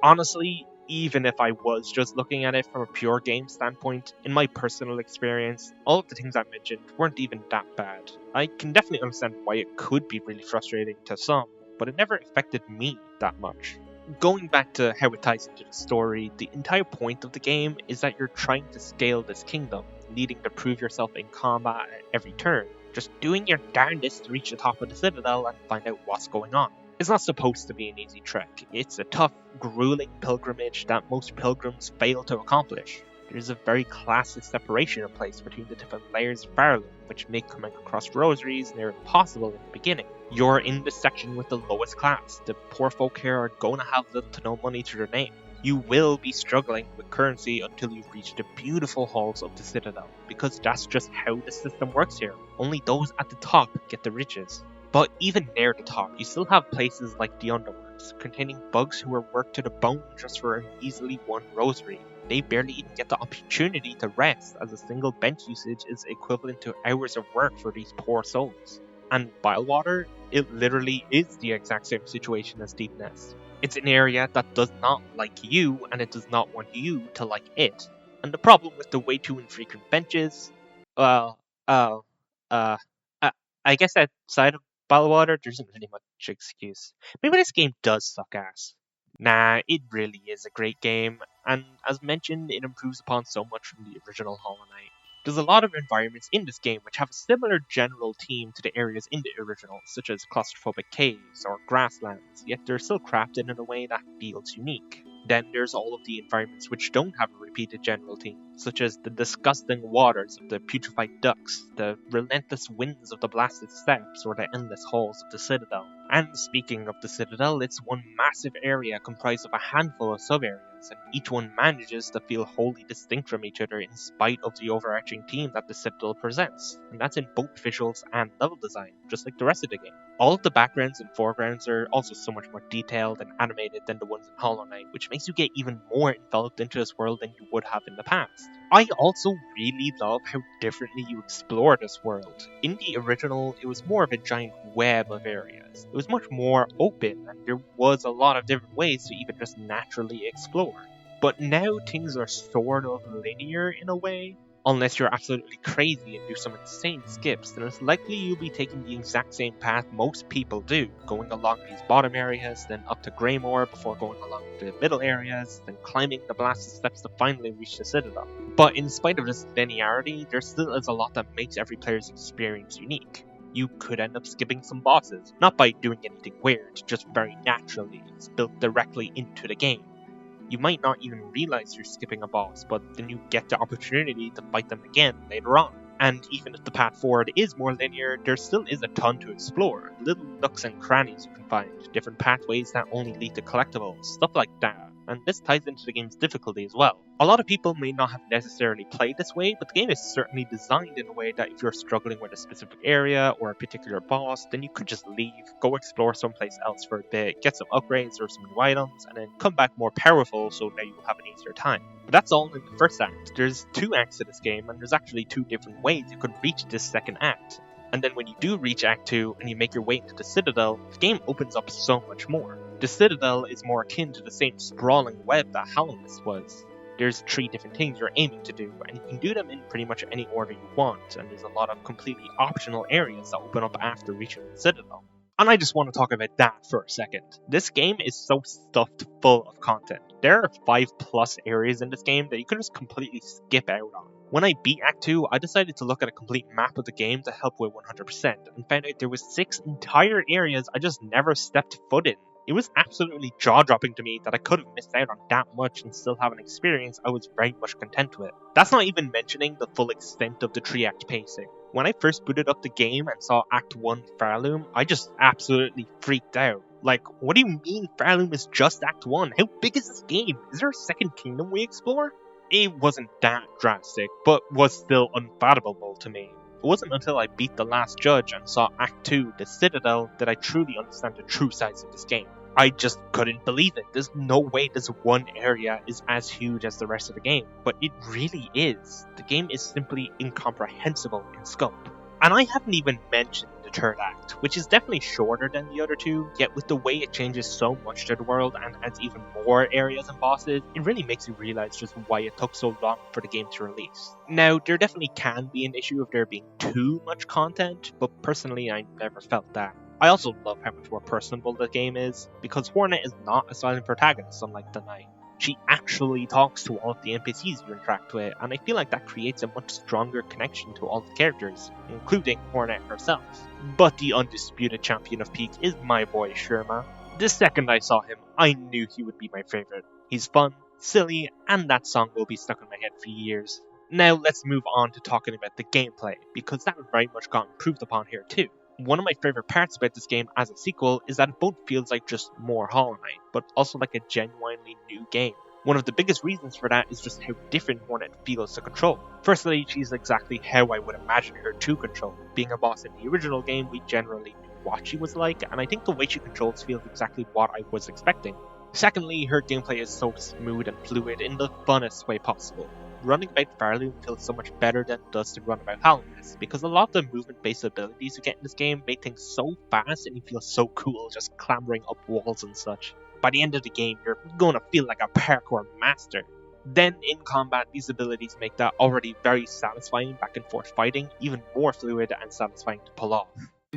Honestly, even if I was just looking at it from a pure game standpoint, in my personal experience, all of the things I mentioned weren't even that bad. I can definitely understand why it could be really frustrating to some, but it never affected me that much. Going back to how it ties into the story, the entire point of the game is that you're trying to scale this kingdom, needing to prove yourself in combat at every turn, just doing your darndest to reach the top of the Citadel and find out what's going on. It's not supposed to be an easy trek. It's a tough, grueling pilgrimage that most pilgrims fail to accomplish. There's a very classic separation in place between the different layers of Faerlund, which make coming across rosaries near impossible in the beginning. You're in the section with the lowest class. The poor folk here are going to have little to no money to their name. You will be struggling with currency until you've reached the beautiful halls of the Citadel, because that's just how the system works here. Only those at the top get the riches. But even near the top, you still have places like the Underworlds, containing bugs who are worked to the bone just for an easily won rosary. They barely even get the opportunity to rest, as a single bench usage is equivalent to hours of work for these poor souls. And Bylewater, it literally is the exact same situation as Deep Nest. It's an area that does not like you, and it does not want you to like it. And the problem with the way too infrequent benches, I guess outside of Bylewater, there isn't really much excuse. Maybe this game does suck ass. Nah, it really is a great game, and as mentioned, it improves upon so much from the original Hollow Knight. There's a lot of environments in this game which have a similar general theme to the areas in the original, such as claustrophobic caves or grasslands, yet they're still crafted in a way that feels unique. Then there's all of the environments which don't have a repeated general theme, such as the disgusting waters of the putrefied ducks, the relentless winds of the blasted steppes, or the endless halls of the Citadel. And speaking of the Citadel, it's one massive area comprised of a handful of sub-areas, and each one manages to feel wholly distinct from each other in spite of the overarching theme that the Citadel presents, and that's in both visuals and level design, just like the rest of the game. All of the backgrounds and foregrounds are also so much more detailed and animated than the ones in Hollow Knight, which makes you get even more enveloped into this world than you would have in the past. I also really love how differently you explore this world. In the original, it was more of a giant web of areas. It was much more open, and there was a lot of different ways to even just naturally explore. But now things are sort of linear in a way. Unless you're absolutely crazy and do some insane skips, then it's likely you'll be taking the exact same path most people do, going along these bottom areas, then up to Greymore before going along the middle areas, then climbing the blasted steps to finally reach the Citadel. But in spite of this linearity, there still is a lot that makes every player's experience unique. You could end up skipping some bosses, not by doing anything weird, just very naturally. It's built directly into the game. You might not even realize you're skipping a boss, but then you get the opportunity to fight them again later on. And even if the path forward is more linear, there still is a ton to explore. Little nooks and crannies you can find, different pathways that only lead to collectibles, stuff like that. And this ties into the game's difficulty as well. A lot of people may not have necessarily played this way, but the game is certainly designed in a way that if you're struggling with a specific area or a particular boss, then you could just leave, go explore someplace else for a bit, get some upgrades or some new items, and then come back more powerful so now you'll have an easier time. But that's all in the first act. There's 2 acts to this game, and there's actually 2 different ways you could reach this second act. And then when you do reach Act 2 and you make your way into the Citadel, the game opens up so much more. The Citadel is more akin to the same sprawling web that Hollow Knight was. There's 3 different things you're aiming to do, and you can do them in pretty much any order you want, and there's a lot of completely optional areas that open up after reaching the Citadel. And I just want to talk about that for a second. This game is so stuffed full of content. There are 5+ areas in this game that you can just completely skip out on. When I beat Act 2, I decided to look at a complete map of the game to help with 100%, and found out there was 6 entire areas I just never stepped foot in. It was absolutely jaw-dropping to me that I could have missed out on that much and still have an experience I was very much content with. That's not even mentioning the full extent of the 3-act pacing. When I first booted up the game and saw Act 1 Faerlund, I just absolutely freaked out. Like, what do you mean Faerlund is just Act 1? How big is this game? Is there a second kingdom we explore? It wasn't that drastic, but was still unfathomable to me. It wasn't until I beat the last judge and saw Act 2, the Citadel, that I truly understand the true size of this game. I just couldn't believe it. There's no way this one area is as huge as the rest of the game, but it really is. The game is simply incomprehensible in scope. And I haven't even mentioned the 3rd act, which is definitely shorter than the other 2, yet with the way it changes so much to the world and adds even more areas and bosses, it really makes you realize just why it took so long for the game to release. Now, there definitely can be an issue of there being too much content, but personally I never felt that. I also love how much more personable the game is, because Hornet is not a silent protagonist unlike the Knight. She actually talks to all of the NPCs you interact with, and I feel like that creates a much stronger connection to all the characters, including Hornet herself. But the undisputed champion of Peak is my boy Sherma. The second I saw him, I knew he would be my favorite. He's fun, silly, and that song will be stuck in my head for years. Now let's move on to talking about the gameplay, because that very much got improved upon here too. One of my favorite parts about this game as a sequel is that it both feels like just more Hollow Knight, but also like a genuinely new game. One of the biggest reasons for that is just how different Hornet feels to control. Firstly, she's exactly how I would imagine her to control. Being a boss in the original game, we generally knew what she was like, and I think the way she controls feels exactly what I was expecting. Secondly, her gameplay is so smooth and fluid in the funnest way possible. Running about Farloom feels so much better than it does to run about Hallownest, because a lot of the movement-based abilities you get in this game make things so fast and you feel so cool just clambering up walls and such. By the end of the game, you're gonna feel like a parkour master. Then in combat, these abilities make that already very satisfying back and forth fighting even more fluid and satisfying to pull off.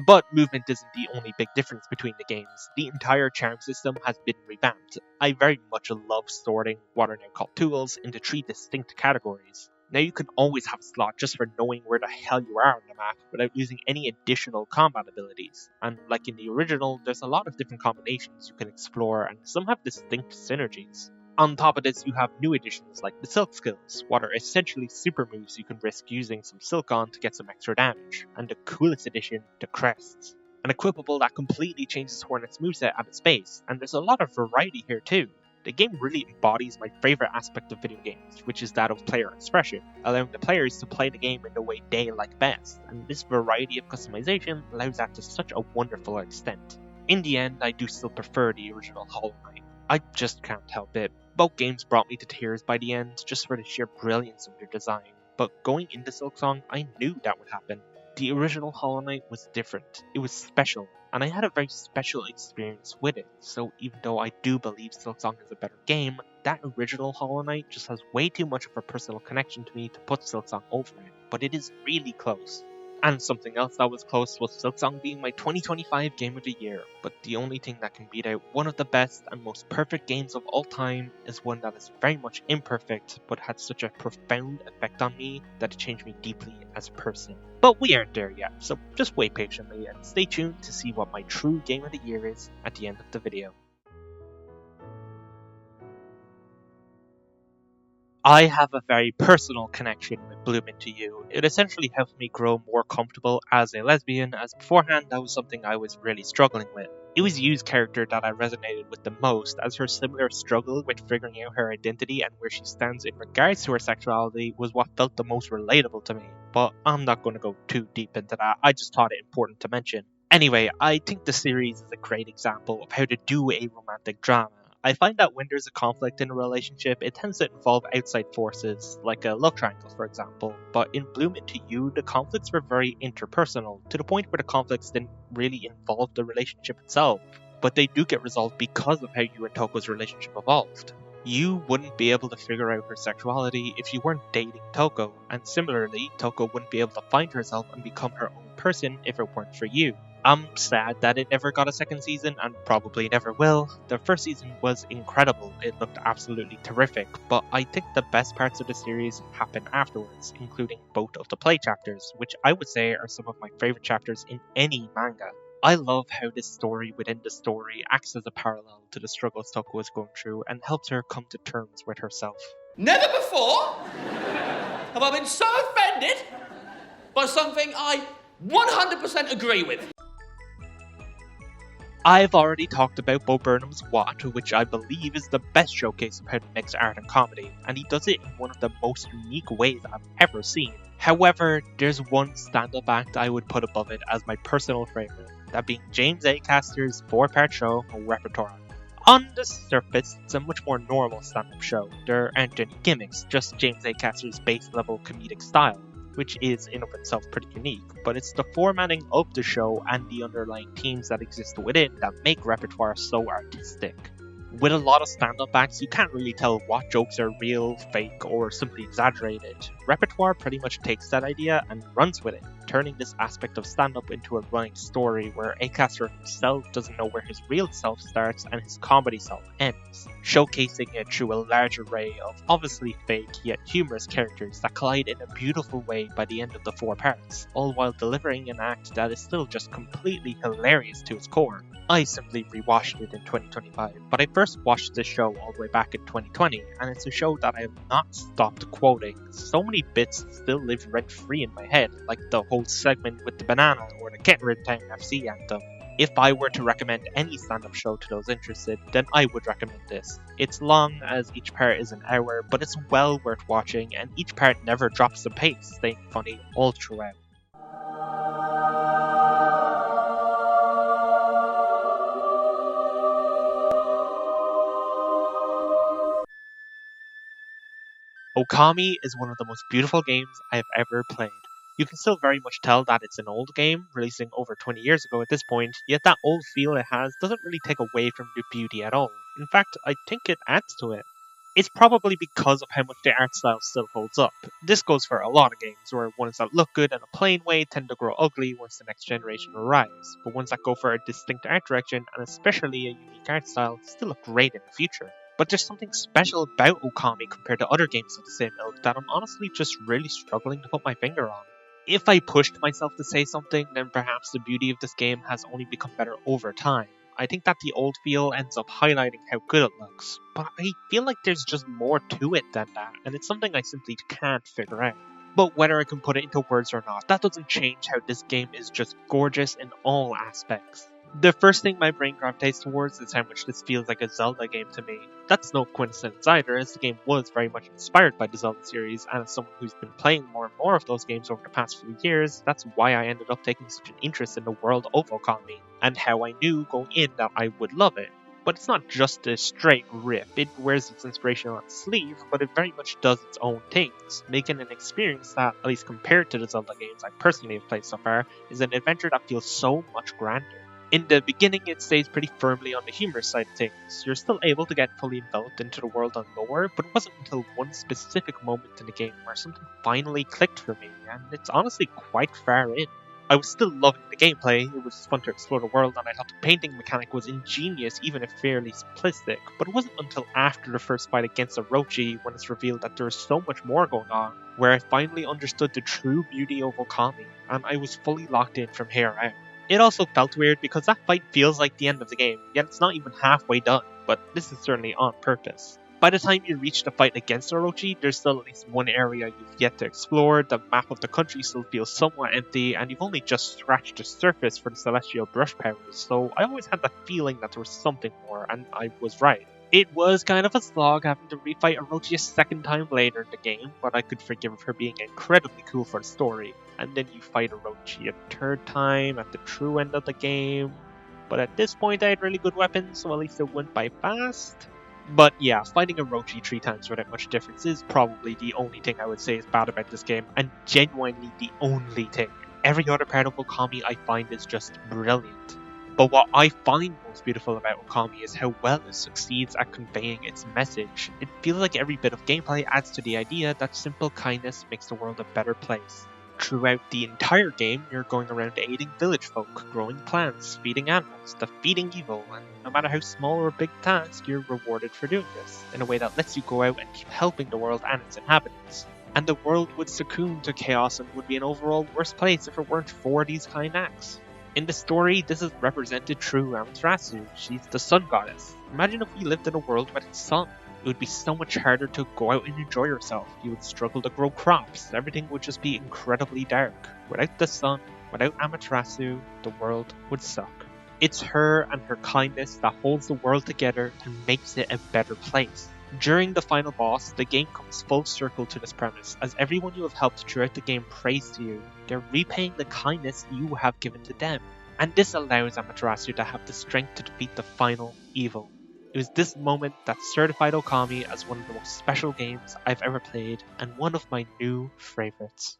But movement isn't the only big difference between the games. The entire charm system has been revamped. I very much love sorting what are now called tools into 3 distinct categories. Now you can always have a slot just for knowing where the hell you are on the map without using any additional combat abilities. And like in the original, there's a lot of different combinations you can explore and some have distinct synergies. On top of this, you have new additions like the Silk skills, what are essentially super moves you can risk using some Silk on to get some extra damage, and the coolest addition, the Crests. An equipable that completely changes Hornet's moveset at its base, and there's a lot of variety here too. The game really embodies my favourite aspect of video games, which is that of player expression, allowing the players to play the game in the way they like best, and this variety of customization allows that to such a wonderful extent. In the end, I do still prefer the original Hollow Knight. I just can't help it. Both games brought me to tears by the end, just for the sheer brilliance of their design. But going into Silksong, I knew that would happen. The original Hollow Knight was different. It was special, and I had a very special experience with it. So even though I do believe Silksong is a better game, that original Hollow Knight just has way too much of a personal connection to me to put Silksong over it. But it is really close. And something else that was close was Silksong being my 2025 Game of the Year, but the only thing that can beat out one of the best and most perfect games of all time is one that is very much imperfect, but had such a profound effect on me that it changed me deeply as a person. But we aren't there yet, so just wait patiently and stay tuned to see what my true Game of the Year is at the end of the video. I have a very personal connection with Bloom Into You. It essentially helped me grow more comfortable as a lesbian, as beforehand that was something I was really struggling with. It was Yu's character that I resonated with the most, as her similar struggle with figuring out her identity and where she stands in regards to her sexuality was what felt the most relatable to me. But I'm not going to go too deep into that, I just thought it important to mention. Anyway, I think the series is a great example of how to do a romantic drama. I find that when there's a conflict in a relationship, it tends to involve outside forces, like a love triangle for example, but in Bloom Into You, the conflicts were very interpersonal, to the point where the conflicts didn't really involve the relationship itself, but they do get resolved because of how you and Toko's relationship evolved. You wouldn't be able to figure out her sexuality if you weren't dating Toko, and similarly, Toko wouldn't be able to find herself and become her own person if it weren't for you. I'm sad that it never got a second season, and probably never will. The first season was incredible, it looked absolutely terrific, but I think the best parts of the series happen afterwards, including both of the play chapters, which I would say are some of my favourite chapters in any manga. I love how this story within the story acts as a parallel to the struggles Toko is going through and helps her come to terms with herself. Never before have I been so offended by something I 100% agree with. I've already talked about Bo Burnham's What, which I believe is the best showcase of how to mix art and comedy, and he does it in one of the most unique ways I've ever seen. However, there's one stand-up act I would put above it as my personal favourite, that being James A. Caster's 4-part show, Repertoire. On the surface, it's a much more normal stand-up show. There aren't any gimmicks, just James A. Caster's base-level comedic style, which is in of itself pretty unique, but it's the formatting of the show and the underlying themes that exist within that make Repertoire so artistic. With a lot of stand-up acts, you can't really tell what jokes are real, fake, or simply exaggerated. Repertoire pretty much takes that idea and runs with it. turning this aspect of stand-up into a running story where Acaster himself doesn't know where his real self starts and his comedy self ends, showcasing it through a large array of obviously fake yet humorous characters that collide in a beautiful way by the end of the 4 parts, all while delivering an act that is still just completely hilarious to its core. I simply rewatched it in 2025, but I first watched this show all the way back in 2020, and it's a show that I have not stopped quoting. So many bits still live rent-free in my head, like the whole segment with the banana or the Get Rid Town FC anthem. If I were to recommend any stand-up show to those interested, then I would recommend this. It's long, as each part is an hour, but it's well worth watching, and each part never drops the pace, staying funny all throughout. Okami is one of the most beautiful games I have ever played. You can still very much tell that it's an old game, releasing over 20 years ago at this point, yet that old feel it has doesn't really take away from the beauty at all. In fact, I think it adds to it. It's probably because of how much the art style still holds up. This goes for a lot of games, where ones that look good in a plain way tend to grow ugly once the next generation arrives, but ones that go for a distinct art direction, and especially a unique art style, still look great in the future. But there's something special about Okami compared to other games of the same ilk that I'm honestly just really struggling to put my finger on. If I pushed myself to say something, then perhaps the beauty of this game has only become better over time. I think that the old feel ends up highlighting how good it looks, but I feel like there's just more to it than that, and it's something I simply can't figure out. But whether I can put it into words or not, that doesn't change how this game is just gorgeous in all aspects. The first thing my brain gravitates towards is how much this feels like a Zelda game to me. That's no coincidence either, as the game was very much inspired by the Zelda series, and as someone who's been playing more and more of those games over the past few years, that's why I ended up taking such an interest in the world of Okami, and how I knew going in that I would love it. But it's not just a straight rip, it wears its inspiration on its sleeve, but it very much does its own things, making an experience that, at least compared to the Zelda games I personally have played so far, is an adventure that feels so much grander. In the beginning, it stays pretty firmly on the humorous side of things. You're still able to get fully enveloped into the world and lore, but it wasn't until one specific moment in the game where something finally clicked for me, and it's honestly quite far in. I was still loving the gameplay, it was fun to explore the world, and I thought the painting mechanic was ingenious, even if fairly simplistic, but it wasn't until after the first fight against Orochi, when it's revealed that there is so much more going on, where I finally understood the true beauty of Okami, and I was fully locked in from here out. It also felt weird because that fight feels like the end of the game, yet it's not even halfway done, but this is certainly on purpose. By the time you reach the fight against Orochi, there's still at least one area you've yet to explore, the map of the country still feels somewhat empty, and you've only just scratched the surface for the celestial brush powers, so I always had the feeling that there was something more, and I was right. It was kind of a slog having to refight Orochi a second time later in the game, but I could forgive it for being incredibly cool for the story. And then you fight Orochi a third time at the true end of the game. But at this point I had really good weapons, so at least it went by fast. But yeah, fighting Orochi 3 times without much difference is probably the only thing I would say is bad about this game, and genuinely the only thing. Every other part of Okami I find is just brilliant. But what I find most beautiful about Okami is how well it succeeds at conveying its message. It feels like every bit of gameplay adds to the idea that simple kindness makes the world a better place. Throughout the entire game, you're going around aiding village folk, growing plants, feeding animals, defeating evil, and no matter how small or big the task, you're rewarded for doing this, in a way that lets you go out and keep helping the world and its inhabitants. And the world would succumb to chaos and would be an overall worse place if it weren't for these kind acts. In the story, this is represented through Amaterasu. She's the sun goddess. Imagine if we lived in a world without sun. It would be so much harder to go out and enjoy yourself. You would struggle to grow crops. Everything would just be incredibly dark. Without the sun, without Amaterasu, the world would suck. It's her and her kindness that holds the world together and makes it a better place. During the final boss, the game comes full circle to this premise, as everyone you have helped throughout the game prays to you. They're repaying the kindness you have given to them. And this allows Amaterasu to have the strength to defeat the final evil. It was this moment that certified Okami as one of the most special games I've ever played, and one of my new favorites.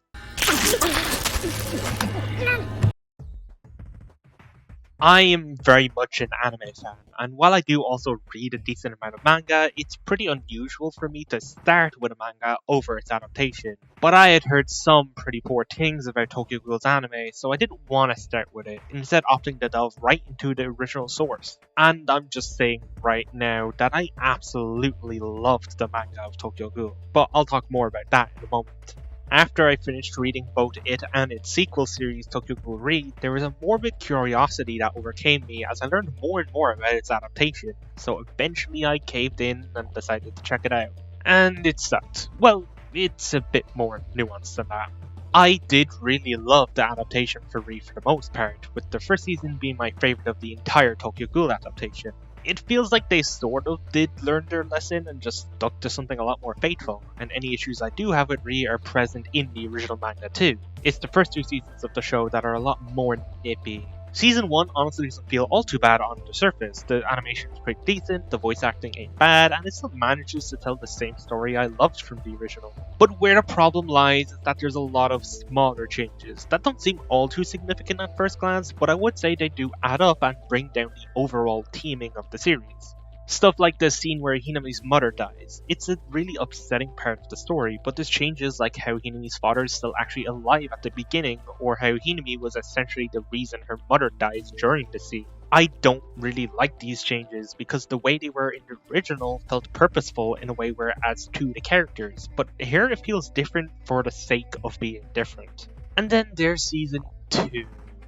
I am very much an anime fan, and while I do also read a decent amount of manga, it's pretty unusual for me to start with a manga over its adaptation. But I had heard some pretty poor things about Tokyo Ghoul's anime, so I didn't want to start with it, instead opting to delve right into the original source. And I'm just saying right now that I absolutely loved the manga of Tokyo Ghoul, but I'll talk more about that in a moment. After I finished reading both it and its sequel series, Tokyo Ghoul Re, there was a morbid curiosity that overcame me as I learned more and more about its adaptation, so eventually I caved in and decided to check it out. And it sucked. Well, it's a bit more nuanced than that. I did really love the adaptation for Re for the most part, with the first season being my favourite of the entire Tokyo Ghoul adaptation. It feels like they sort of did learn their lesson and just stuck to something a lot more faithful, and any issues I do have with Re are present in the original manga too. It's the first two seasons of the show that are a lot more nippy. Season 1 honestly doesn't feel all too bad on the surface. The animation is pretty decent, the voice acting ain't bad, and it still manages to tell the same story I loved from the original. But where the problem lies is that there's a lot of smaller changes that don't seem all too significant at first glance, but I would say they do add up and bring down the overall theming of the series. Stuff like the scene where Hinami's mother dies. It's a really upsetting part of the story, but there's changes like how Hinami's father is still actually alive at the beginning, or how Hinami was essentially the reason her mother dies during the scene. I don't really like these changes because the way they were in the original felt purposeful in a way where it adds to the characters, but here it feels different for the sake of being different. And then there's season 2.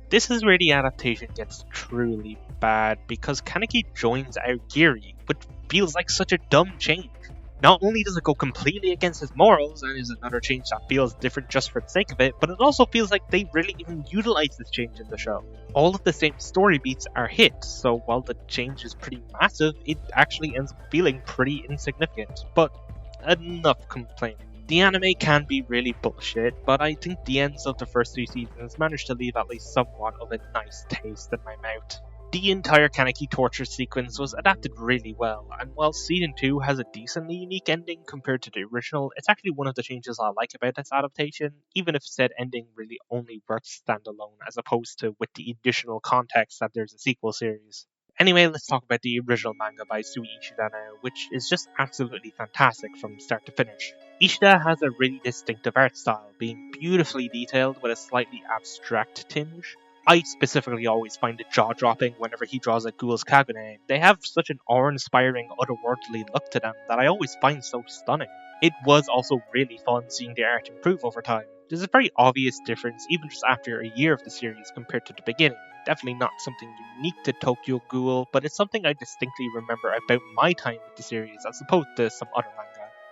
This is where the adaptation gets truly bad because Kaneki joins Aogiri, which feels like such a dumb change. Not only does it go completely against his morals and is another change that feels different just for the sake of it, but it also feels like they really even utilize this change in the show. All of the same story beats are hit, so while the change is pretty massive, it actually ends up feeling pretty insignificant. But enough complaining. The anime can be really bullshit, but I think the ends of the first two seasons managed to leave at least somewhat of a nice taste in my mouth. The entire Kaneki torture sequence was adapted really well, and while season 2 has a decently unique ending compared to the original, it's actually one of the changes I like about this adaptation, even if said ending really only works standalone as opposed to with the additional context that there's a sequel series. Anyway, let's talk about the original manga by Sui Ishida now, which is just absolutely fantastic from start to finish. Ishida has a really distinctive art style, being beautifully detailed with a slightly abstract tinge. I specifically always find it jaw-dropping whenever he draws a ghoul's kagune. They have such an awe-inspiring, otherworldly look to them that I always find so stunning. It was also really fun seeing the art improve over time. There's a very obvious difference even just after a year of the series compared to the beginning. Definitely not something unique to Tokyo Ghoul, but it's something I distinctly remember about my time with the series as opposed to some other manga.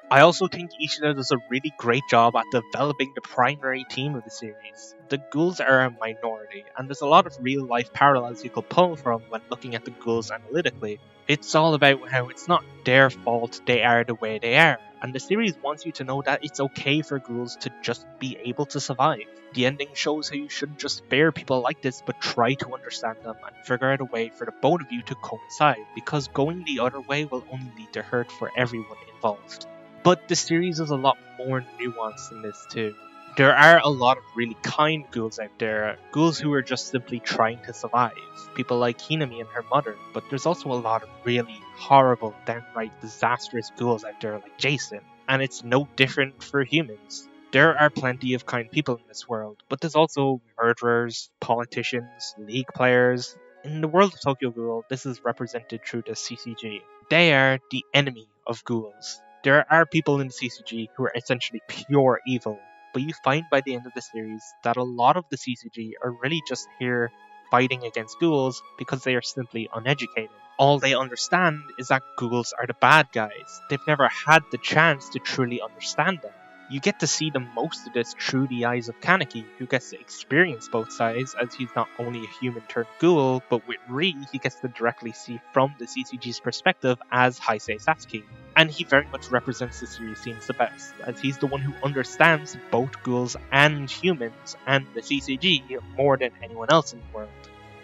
I also think Ishida does a really great job at developing the primary theme of the series. The ghouls are a minority, and there's a lot of real life parallels you could pull from when looking at the ghouls analytically. It's all about how it's not their fault they are the way they are, and the series wants you to know that it's okay for ghouls to just be able to survive. The ending shows how you shouldn't just spare people like this, but try to understand them and figure out a way for the both of you to coincide, because going the other way will only lead to hurt for everyone involved. But the series is a lot more nuanced than this too. There are a lot of really kind ghouls out there, ghouls who are just simply trying to survive, people like Hinami and her mother, but there's also a lot of really horrible, downright disastrous ghouls out there like Jason, and it's no different for humans. There are plenty of kind people in this world, but there's also murderers, politicians, league players. In the world of Tokyo Ghoul, this is represented through the CCG. They are the enemy of ghouls. There are people in the CCG who are essentially pure evil, but you find by the end of the series that a lot of the CCG are really just here fighting against ghouls because they are simply uneducated. All they understand is that ghouls are the bad guys. They've never had the chance to truly understand them. You get to see the most of this through the eyes of Kaneki, who gets to experience both sides, as he's not only a human turned ghoul, but with Ri, he gets to directly see from the CCG's perspective as Heisei Satsuki. And he very much represents the series themes the best, as he's the one who understands both ghouls and humans and the CCG more than anyone else in the world.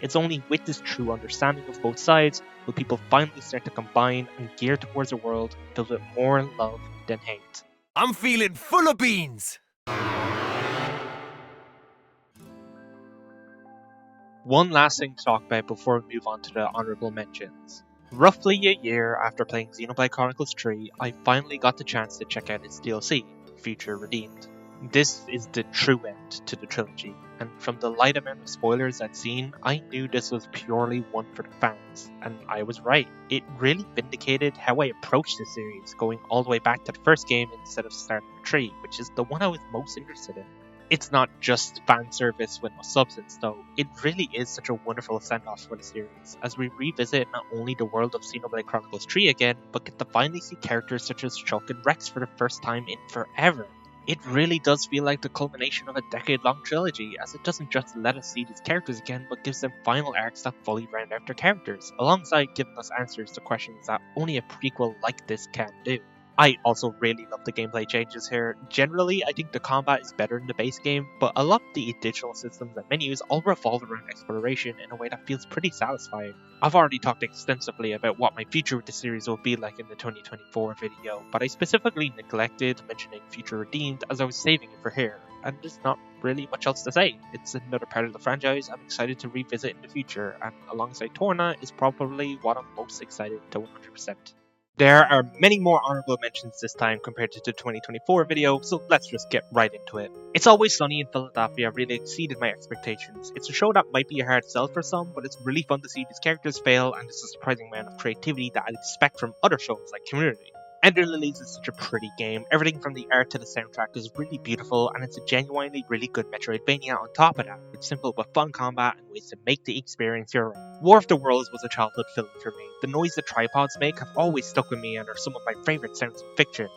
It's only with this true understanding of both sides will people finally start to combine and gear towards a world filled with more love than hate. I'm feeling full of beans. One last thing to talk about before we move on to the honourable mentions. Roughly a year after playing Xenoblade Chronicles 3, I finally got the chance to check out its DLC, Future Redeemed. This is the true end to the trilogy, and from the light amount of spoilers I'd seen, I knew this was purely one for the fans, and I was right. It really vindicated how I approached the series, going all the way back to the first game instead of starting with 3, which is the one I was most interested in. It's not just fan service with no substance though, it really is such a wonderful send-off for the series, as we revisit not only the world of Xenoblade Chronicles 3 again, but get to finally see characters such as Chuck and Rex for the first time in forever. It really does feel like the culmination of a decade-long trilogy, as it doesn't just let us see these characters again, but gives them final arcs that fully round out their characters, alongside giving us answers to questions that only a prequel like this can do. I also really love the gameplay changes here. Generally, I think the combat is better in the base game, but a lot of the additional systems and menus all revolve around exploration in a way that feels pretty satisfying. I've already talked extensively about what my future with the series will be like in the 2024 video, but I specifically neglected mentioning Future Redeemed as I was saving it for here, and there's not really much else to say. It's another part of the franchise I'm excited to revisit in the future, and alongside Torna is probably what I'm most excited to 100%. There are many more honourable mentions this time compared to the 2024 video, so let's just get right into it. It's Always Sunny in Philadelphia really exceeded my expectations. It's a show that might be a hard sell for some, but it's really fun to see these characters fail, and there's a surprising amount of creativity that I'd expect from other shows like Community. Ender Lilies is such a pretty game. Everything from the art to the soundtrack is really beautiful, and it's a genuinely really good Metroidvania on top of that, with simple but fun combat and ways to make the experience your own. War of the Worlds was a childhood film for me. The noise the tripods make have always stuck with me and are some of my favourite sounds in fiction.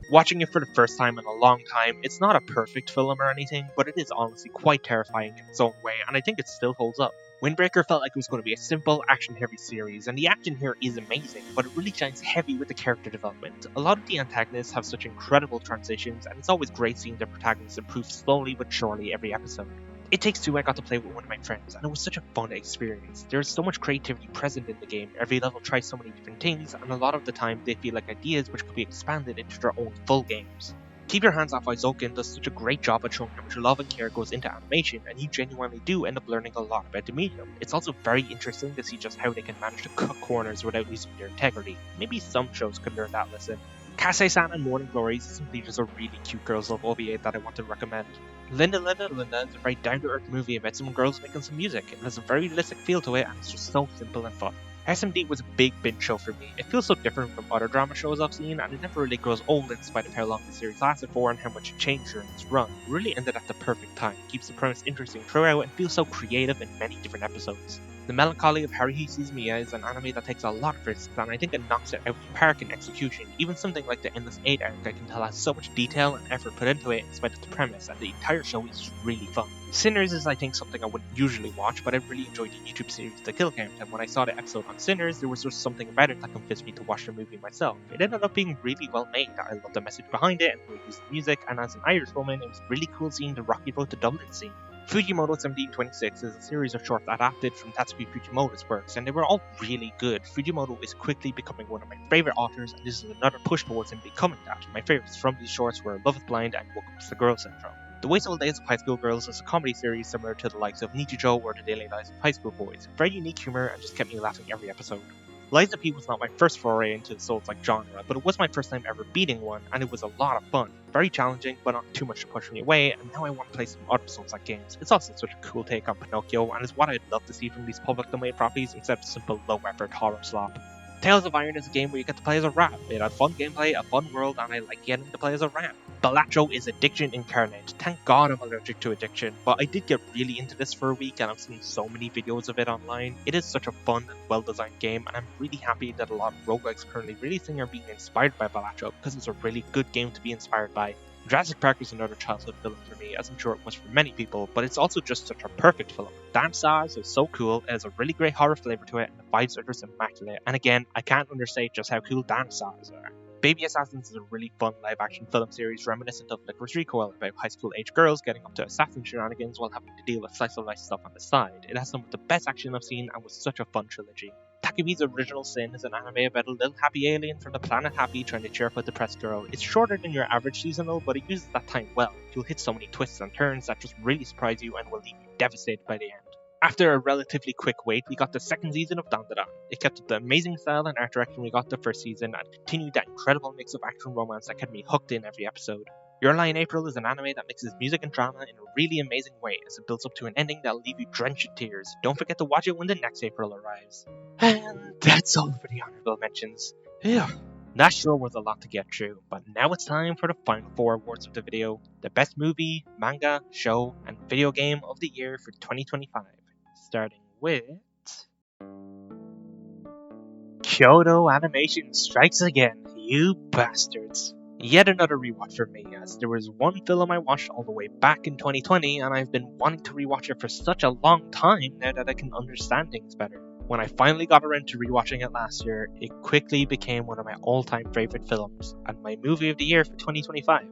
Watching it for the first time in a long time, it's not a perfect film or anything, but it is honestly quite terrifying in its own way, and I think it still holds up. Windbreaker felt like it was going to be a simple, action-heavy series, and the action here is amazing, but it really shines heavy with the character development. A lot of the antagonists have such incredible transitions, and it's always great seeing the protagonists improve slowly but surely every episode. It Takes Two I got to play with one of my friends, and it was such a fun experience. There's so much creativity present in the game, every level tries so many different things, and a lot of the time they feel like ideas which could be expanded into their own full games. Keep Your Hands Off Isoken does such a great job at showing how much love and care goes into animation, and you genuinely do end up learning a lot about the medium. It's also very interesting to see just how they can manage to cut corners without losing their integrity. Maybe some shows could learn that lesson. Kase-san and Morning Glories is simply just a really cute girls love OVA that I want to recommend. Linda Linda Linda is a very down-to-earth movie about some girls making some music. It has a very realistic feel to it, and it's just so simple and fun. SMD was a big binge show for me. It feels so different from other drama shows I've seen, and it never really grows old in spite of how long the series lasted for and how much it changed during its run. It really ended at the perfect time, keeps the premise interesting throughout, and feels so creative in many different episodes. The Melancholy of Haruhi Suzumiya is an anime that takes a lot of risks, and I think it knocks it out of the park in execution. Even something like the Endless 8 arc I can tell has so much detail and effort put into it in spite of the premise, and the entire show is really fun. Sinners is I think something I wouldn't usually watch, but I really enjoyed the YouTube series The Kill Count, and when I saw the episode on Sinners, there was just something about it that convinced me to watch the movie myself. It ended up being really well made. I loved the message behind it and the way it used the music, and as an Irish woman, it was really cool seeing the Rocky Road to Dublin scene. Fujimoto 1726 is a series of shorts adapted from Tatsuki Fujimoto's works, and they were all really good. Fujimoto is quickly becoming one of my favourite authors, and this is another push towards him becoming that. My favourites from these shorts were Love is Blind and Woke Up to the Girl Syndrome. The Wasteful Days of High School Girls is a comedy series similar to the likes of Nichijou or The Daily Lives of High School Boys. Very unique humour and just kept me laughing every episode. Liza P was not my first foray into the Souls-like genre, but it was my first time ever beating one, and it was a lot of fun. Very challenging, but not too much to push me away, and now I want to play some other Souls-like games. It's also such a cool take on Pinocchio, and is what I'd love to see from these public domain properties instead of simple low-effort horror slop. Tales of Iron is a game where you get to play as a rat. It had fun gameplay, a fun world, and I like getting to play as a rat. Balatro is addiction incarnate. Thank God I'm allergic to addiction, but I did get really into this for a week and I've seen so many videos of it online. It is such a fun and well-designed game, and I'm really happy that a lot of roguelikes currently releasing are being inspired by Balatro, because it's a really good game to be inspired by. Jurassic Park is another childhood film for me, as I'm sure it was for many people, but it's also just such a perfect film. Dance Stars is so cool, it has a really great horror flavour to it, and the vibes are just immaculate. And again, I can't understate just how cool Dance Stars are. Baby Assassins is a really fun live-action film series reminiscent of Licorice Recoil, about high school-age girls getting up to assassin shenanigans while having to deal with slice-of-life stuff on the side. It has some of the best action I've seen and was such a fun trilogy. Takebi's Original Sin is an anime about a little happy alien from the planet Happy trying to cheer up a depressed girl. It's shorter than your average seasonal, but it uses that time well. You'll hit so many twists and turns that just really surprise you and will leave you devastated by the end. After a relatively quick wait, we got the second season of Dandadan. It kept up the amazing style and art direction we got the first season and continued that incredible mix of action and romance that kept me hooked in every episode. Your Lie in April is an anime that mixes music and drama in a really amazing way as it builds up to an ending that'll leave you drenched in tears. Don't forget to watch it when the next April arrives. And that's all for the honorable mentions. Phew. That sure was a lot to get through, but now it's time for the final 4 awards of the video. The best movie, manga, show, and video game of the year for 2025. Starting with... Kyoto Animation strikes again, you bastards. Yet another rewatch for me, as there was one film I watched all the way back in 2020 and I've been wanting to rewatch it for such a long time now that I can understand things better. When I finally got around to rewatching it last year, it quickly became one of my all-time favourite films, and my movie of the year for 2025,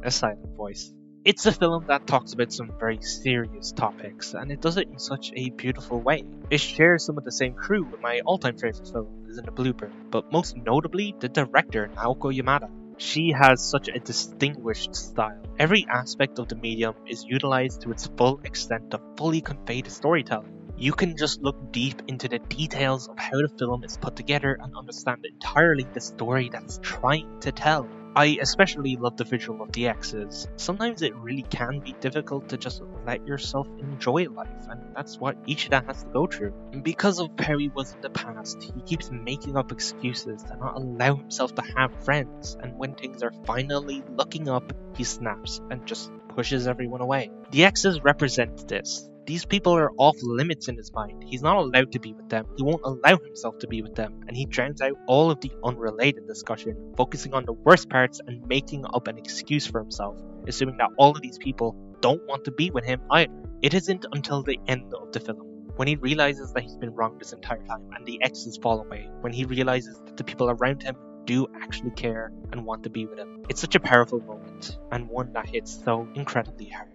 A Silent Voice. It's a film that talks about some very serious topics, and it does it in such a beautiful way. It shares some of the same crew with my all-time favourite film, Is in the Blooper, but most notably the director, Naoko Yamada. She has such a distinguished style. Every aspect of the medium is utilised to its full extent to fully convey the storytelling. You can just look deep into the details of how the film is put together and understand entirely the story that it's trying to tell. I especially love the visual of the X's. Sometimes it really can be difficult to just let yourself enjoy life, and that's what Ichida has to go through. Because of how he was in the past, he keeps making up excuses to not allow himself to have friends, and when things are finally looking up, he snaps and just pushes everyone away. The X's represent this. These people are off limits in his mind. He's not allowed to be with them, he won't allow himself to be with them, and he drowns out all of the unrelated discussion, focusing on the worst parts and making up an excuse for himself, assuming that all of these people don't want to be with him either. It isn't until the end of the film, when he realizes that he's been wrong this entire time and the X's fall away, when he realizes that the people around him do actually care and want to be with him. It's such a powerful moment, and one that hits so incredibly hard.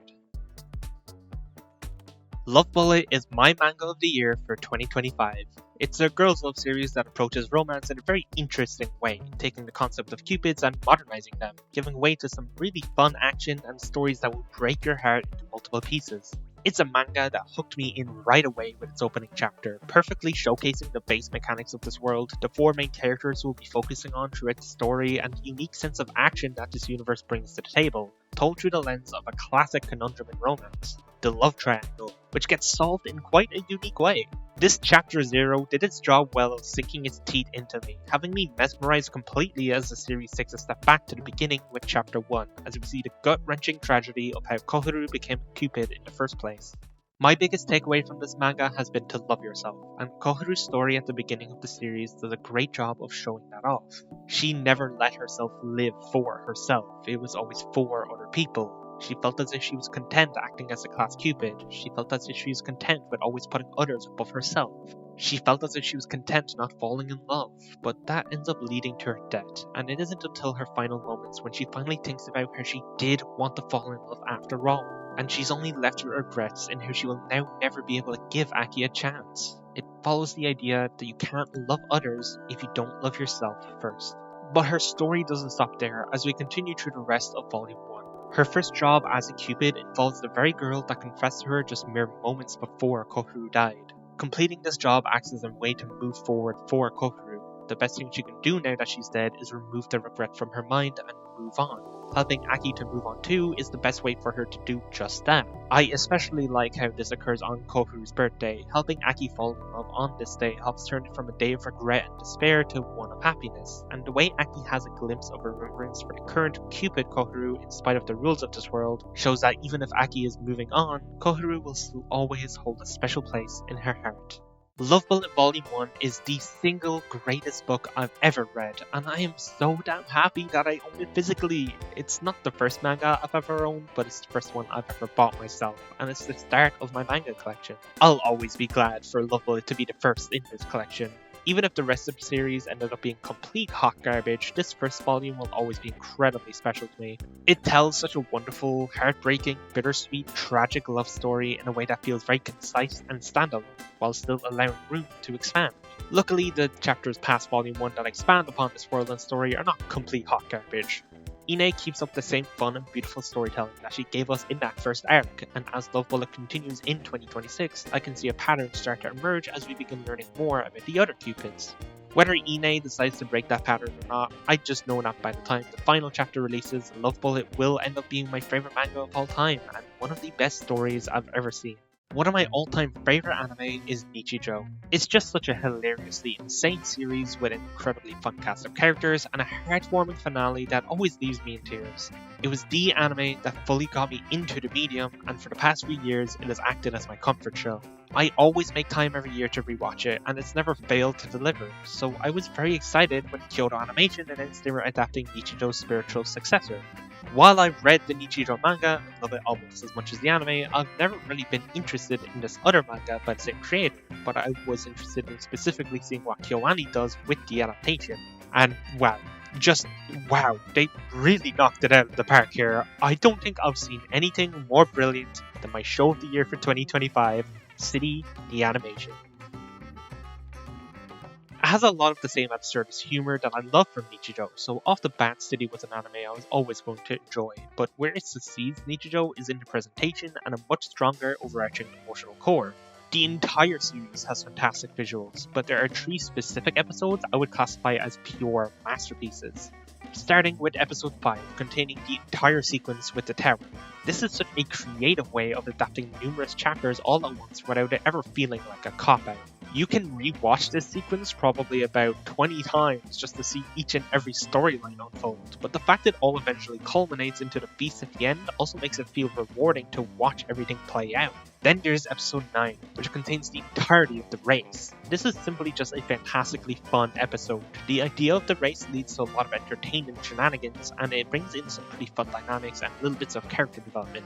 Love Bullet is my manga of the year for 2025. It's a girls' love series that approaches romance in a very interesting way, taking the concept of cupids and modernizing them, giving way to some really fun action and stories that will break your heart into multiple pieces. It's a manga that hooked me in right away with its opening chapter, perfectly showcasing the base mechanics of this world, the 4 main characters we'll be focusing on throughout the story, and the unique sense of action that this universe brings to the table, told through the lens of a classic conundrum in romance, the love triangle, which gets solved in quite a unique way. This chapter 0 did its job well of sinking its teeth into me, having me mesmerized completely as the series takes a step back to the beginning with chapter 1, as we see the gut-wrenching tragedy of how Koharu became Cupid in the first place. My biggest takeaway from this manga has been to love yourself, and Koharu's story at the beginning of the series does a great job of showing that off. She never let herself live for herself, it was always for other people. She felt as if she was content acting as a class cupid. She felt as if she was content with always putting others above herself. She felt as if she was content not falling in love, but that ends up leading to her death, and it isn't until her final moments when she finally thinks about how she did want to fall in love after all, and she's only left with regrets in how she will now never be able to give Aki a chance. It follows the idea that you can't love others if you don't love yourself first. But her story doesn't stop there as we continue through the rest of Volume 1. Her first job as a Cupid involves the very girl that confessed to her just mere moments before Koharu died. Completing this job acts as a way to move forward for Koharu. The best thing she can do now that she's dead is remove the regret from her mind and move on. Helping Aki to move on too is the best way for her to do just that. I especially like how this occurs on Koharu's birthday. Helping Aki fall in love on this day helps turn it from a day of regret and despair to one of happiness, and the way Aki has a glimpse of remembrance for the current Cupid Koharu in spite of the rules of this world shows that even if Aki is moving on, Koharu will still always hold a special place in her heart. Love Bullet Volume 1 is the single greatest book I've ever read, and I am so damn happy that I own it physically. It's not the first manga I've ever owned, but it's the first one I've ever bought myself, and it's the start of my manga collection. I'll always be glad for Love Bullet to be the first in this collection. Even if the rest of the series ended up being complete hot garbage, this first volume will always be incredibly special to me. It tells such a wonderful, heartbreaking, bittersweet, tragic love story in a way that feels very concise and standalone, while still allowing room to expand. Luckily, the chapters past Volume 1 that expand upon this world and story are not complete hot garbage. Ine keeps up the same fun and beautiful storytelling that she gave us in that first arc, and as Love Bullet continues in 2026, I can see a pattern start to emerge as we begin learning more about the other Cupids. Whether Ine decides to break that pattern or not, I just know that by the time the final chapter releases, Love Bullet will end up being my favourite manga of all time, and one of the best stories I've ever seen. One of my all-time favourite anime is Nichijou. It's just such a hilariously insane series with an incredibly fun cast of characters and a heartwarming finale that always leaves me in tears. It was the anime that fully got me into the medium, and for the past few years it has acted as my comfort show. I always make time every year to rewatch it, and it's never failed to deliver, so I was very excited when Kyoto Animation announced they were adapting Nichijou's spiritual successor. While I've read the Nichijou manga and love it almost as much as the anime, I've never really been interested in this other manga by the same creator, but I was interested in specifically seeing what KyoAni does with the adaptation. And wow, just wow, they really knocked it out of the park here. I don't think I've seen anything more brilliant than my show of the year for 2025, City, the animation. It has a lot of the same absurdist humour that I love from Nichijou, so off the bat City was an anime I was always going to enjoy, but where it succeeds Nichijou is in the presentation and a much stronger overarching emotional core. The entire series has fantastic visuals, but there are 3 specific episodes I would classify as pure masterpieces. Starting with episode 5, containing the entire sequence with the tower. This is such a creative way of adapting numerous chapters all at once without it ever feeling like a cop-out. You can rewatch this sequence probably about 20 times just to see each and every storyline unfold, but the fact it all eventually culminates into the feast at the end also makes it feel rewarding to watch everything play out. Then there's episode 9, which contains the entirety of the race. This is simply just a fantastically fun episode. The idea of the race leads to a lot of entertainment shenanigans, and it brings in some pretty fun dynamics and little bits of character development.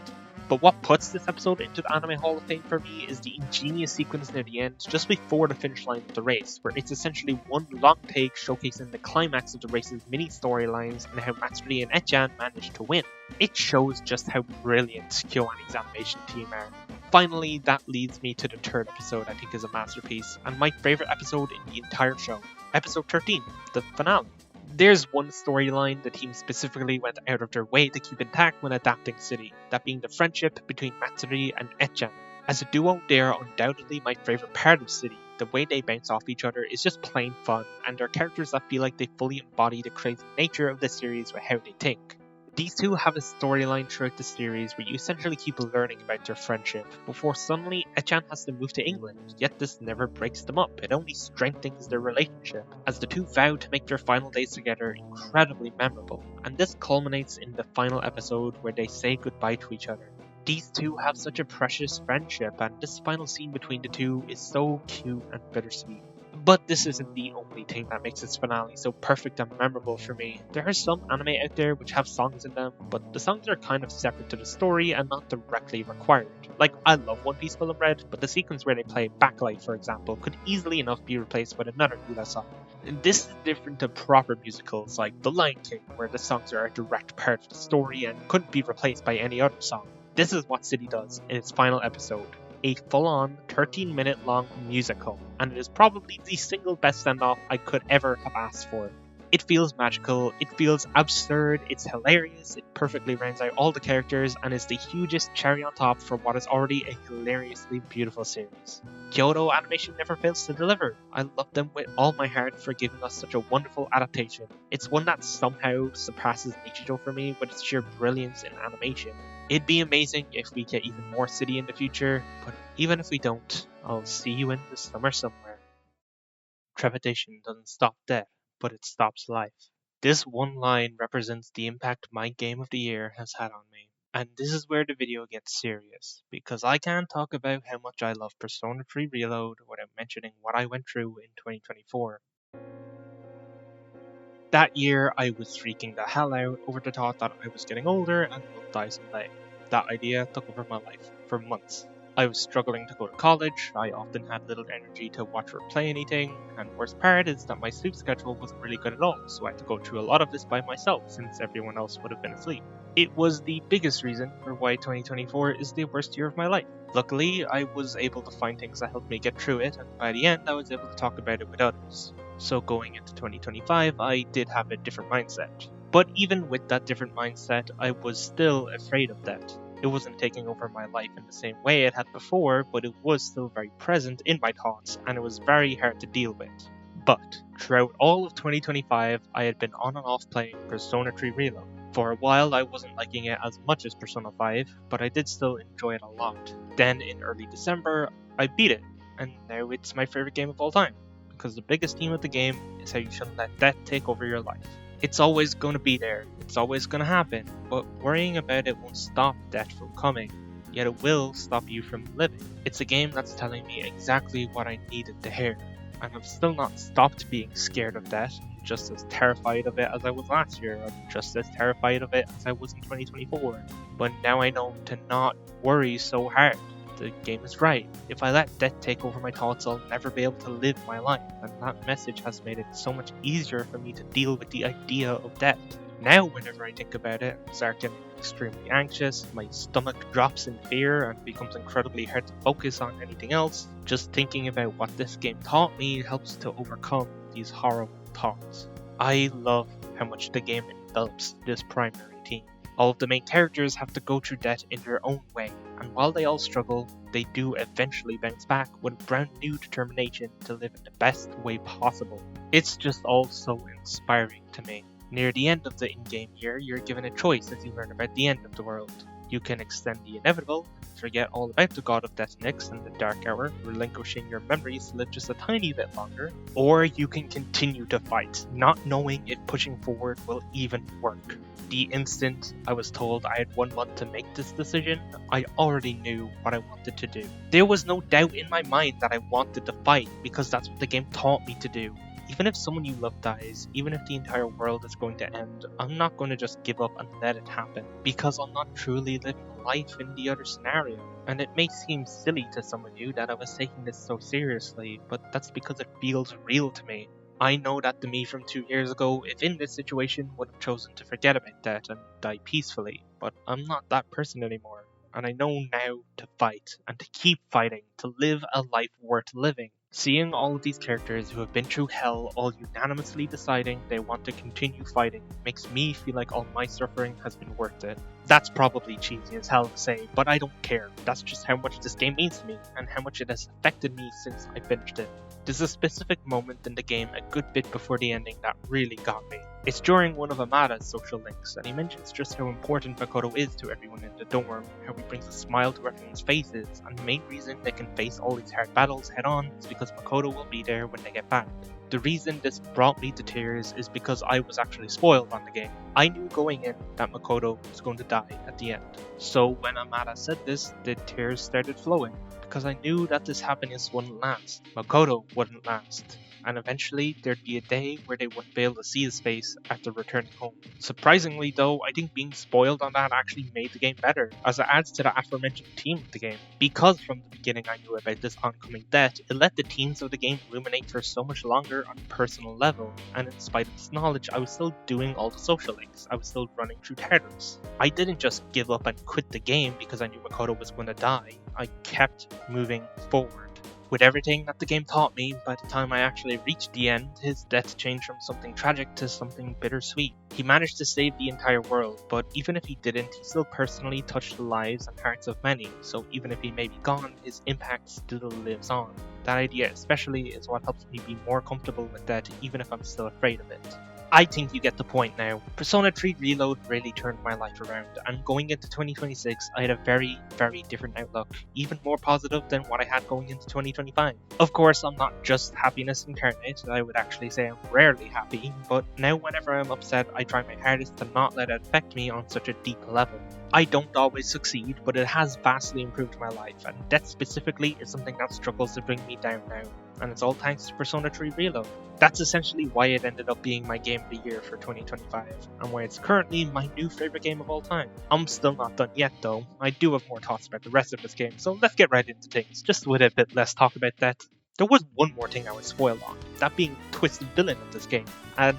But what puts this episode into the Anime Hall of Fame for me is the ingenious sequence near the end, just before the finish line of the race, where it's essentially one long take showcasing the climax of the race's mini storylines and how Matsuri and Echan managed to win. It shows just how brilliant KyoAni's animation team are. Finally, that leads me to the third episode I think is a masterpiece, and my favourite episode in the entire show. Episode 13, the finale. There's one storyline the team specifically went out of their way to keep intact when adapting City, that being the friendship between Matsuri and Echan. As a duo, they are undoubtedly my favourite part of City. The way they bounce off each other is just plain fun, and they're characters that feel like they fully embody the crazy nature of the series with how they think. These two have a storyline throughout the series where you essentially keep learning about their friendship, before suddenly Echan has to move to England, yet this never breaks them up, it only strengthens their relationship, as the two vow to make their final days together incredibly memorable, and this culminates in the final episode where they say goodbye to each other. These two have such a precious friendship, and this final scene between the two is so cute and bittersweet. But this isn't the only thing that makes this finale so perfect and memorable for me. There are some anime out there which have songs in them, but the songs are kind of separate to the story and not directly required. Like, I love One Piece Full of Red, but the sequence where they play Backlight, for example, could easily enough be replaced with another Hula song. And this is different to proper musicals like The Lion King, where the songs are a direct part of the story and couldn't be replaced by any other song. This is what City does in its final episode. A full-on 13-minute long musical, and it is probably the single best send-off I could ever have asked for. It feels magical, it feels absurd, it's hilarious, it perfectly rounds out all the characters, and is the hugest cherry on top for what is already a hilariously beautiful series. Kyoto Animation never fails to deliver. I love them with all my heart for giving us such a wonderful adaptation. It's one that somehow surpasses Nichijou for me with its sheer brilliance in animation. It'd be amazing if we get even more City in the future, but even if we don't, I'll see you in the summer somewhere. Trepidation doesn't stop death, but it stops life. This one line represents the impact my game of the year has had on me. And this is where the video gets serious, because I can't talk about how much I love Persona 3 Reload without mentioning what I went through in 2024. That year, I was freaking the hell out over the thought that I was getting older and would die someday. That idea took over my life for months. I was struggling to go to college, I often had little energy to watch or play anything, and the worst part is that my sleep schedule wasn't really good at all, so I had to go through a lot of this by myself since everyone else would have been asleep. It was the biggest reason for why 2024 is the worst year of my life. Luckily, I was able to find things that helped me get through it, and by the end, I was able to talk about it with others. So going into 2025, I did have a different mindset. But even with that different mindset, I was still afraid of death. It wasn't taking over my life in the same way it had before, but it was still very present in my thoughts, and it was very hard to deal with. But throughout all of 2025, I had been on and off playing Persona 3 Reload. For a while, I wasn't liking it as much as Persona 5, but I did still enjoy it a lot. Then, in early December, I beat it, and now it's my favorite game of all time, because the biggest theme of the game is how you shouldn't let death take over your life. It's always going to be there, it's always going to happen, but worrying about it won't stop death from coming, yet it will stop you from living. It's a game that's telling me exactly what I needed to hear, and I've still not stopped being scared of death. Just as terrified of it as I was last year. I'm just as terrified of it as I was in 2024. But now I know to not worry so hard. The game is right. If I let death take over my thoughts, I'll never be able to live my life. And that message has made it so much easier for me to deal with the idea of death. Now, whenever I think about it, I start getting extremely anxious, my stomach drops in fear and becomes incredibly hard to focus on anything else. Just thinking about what this game taught me helps to overcome these horrible thoughts. I love how much the game envelops this primary theme. All of the main characters have to go through death in their own way, and while they all struggle, they do eventually bounce back with a brand new determination to live in the best way possible. It's just all so inspiring to me. Near the end of the in-game year, you're given a choice as you learn about the end of the world. You can extend the inevitable, forget all about the God of Death Nyx and the Dark Hour, relinquishing your memories to live just a tiny bit longer, or you can continue to fight, not knowing if pushing forward will even work. The instant I was told I had 1 month to make this decision, I already knew what I wanted to do. There was no doubt in my mind that I wanted to fight, because that's what the game taught me to do. Even if someone you love dies, even if the entire world is going to end, I'm not going to just give up and let it happen, because I'm not truly living life in the other scenario. And it may seem silly to some of you that I was taking this so seriously, but that's because it feels real to me. I know that the me from 2 years ago, if in this situation, would have chosen to forget about death and die peacefully, but I'm not that person anymore. And I know now to fight, and to keep fighting, to live a life worth living. Seeing all of these characters who have been through hell all unanimously deciding they want to continue fighting makes me feel like all my suffering has been worth it. That's probably cheesy as hell to say, but I don't care. That's just how much this game means to me, and how much it has affected me since I finished it. There's a specific moment in the game a good bit before the ending that really got me. It's during one of Amada's social links, and he mentions just how important Makoto is to everyone in the dorm, how he brings a smile to everyone's faces, and the main reason they can face all these hard battles head on is because Makoto will be there when they get back. The reason this brought me to tears is because I was actually spoiled on the game. I knew going in that Makoto was going to die at the end. So when Amada said this, the tears started flowing, because I knew that this happiness wouldn't last. Makoto wouldn't last. And eventually there'd be a day where they wouldn't be able to see his face after returning home. Surprisingly though, I think being spoiled on that actually made the game better, as it adds to the aforementioned theme of the game. Because from the beginning I knew about this oncoming death, it let the themes of the game ruminate for so much longer on a personal level, and in spite of this knowledge, I was still doing all the social links, I was still running through Tartarus. I didn't just give up and quit the game because I knew Makoto was going to die, I kept moving forward. With everything that the game taught me, by the time I actually reached the end, his death changed from something tragic to something bittersweet. He managed to save the entire world, but even if he didn't, he still personally touched the lives and hearts of many, so even if he may be gone, his impact still lives on. That idea especially is what helps me be more comfortable with death, even if I'm still afraid of it. I think you get the point now. Persona 3 Reload really turned my life around, and going into 2026, I had a very, very different outlook, even more positive than what I had going into 2025. Of course, I'm not just happiness incarnate, I would actually say I'm rarely happy, but now whenever I'm upset, I try my hardest to not let it affect me on such a deep level. I don't always succeed, but it has vastly improved my life, and death specifically is something that struggles to bring me down now, and it's all thanks to Persona 3 Reload. That's essentially why it ended up being my game of the year for 2025, and why it's currently my new favorite game of all time. I'm still not done yet though, I do have more thoughts about the rest of this game, so let's get right into things, just with a bit less talk about that. There was one more thing I was spoiled on, that being the twisted villain of this game. And,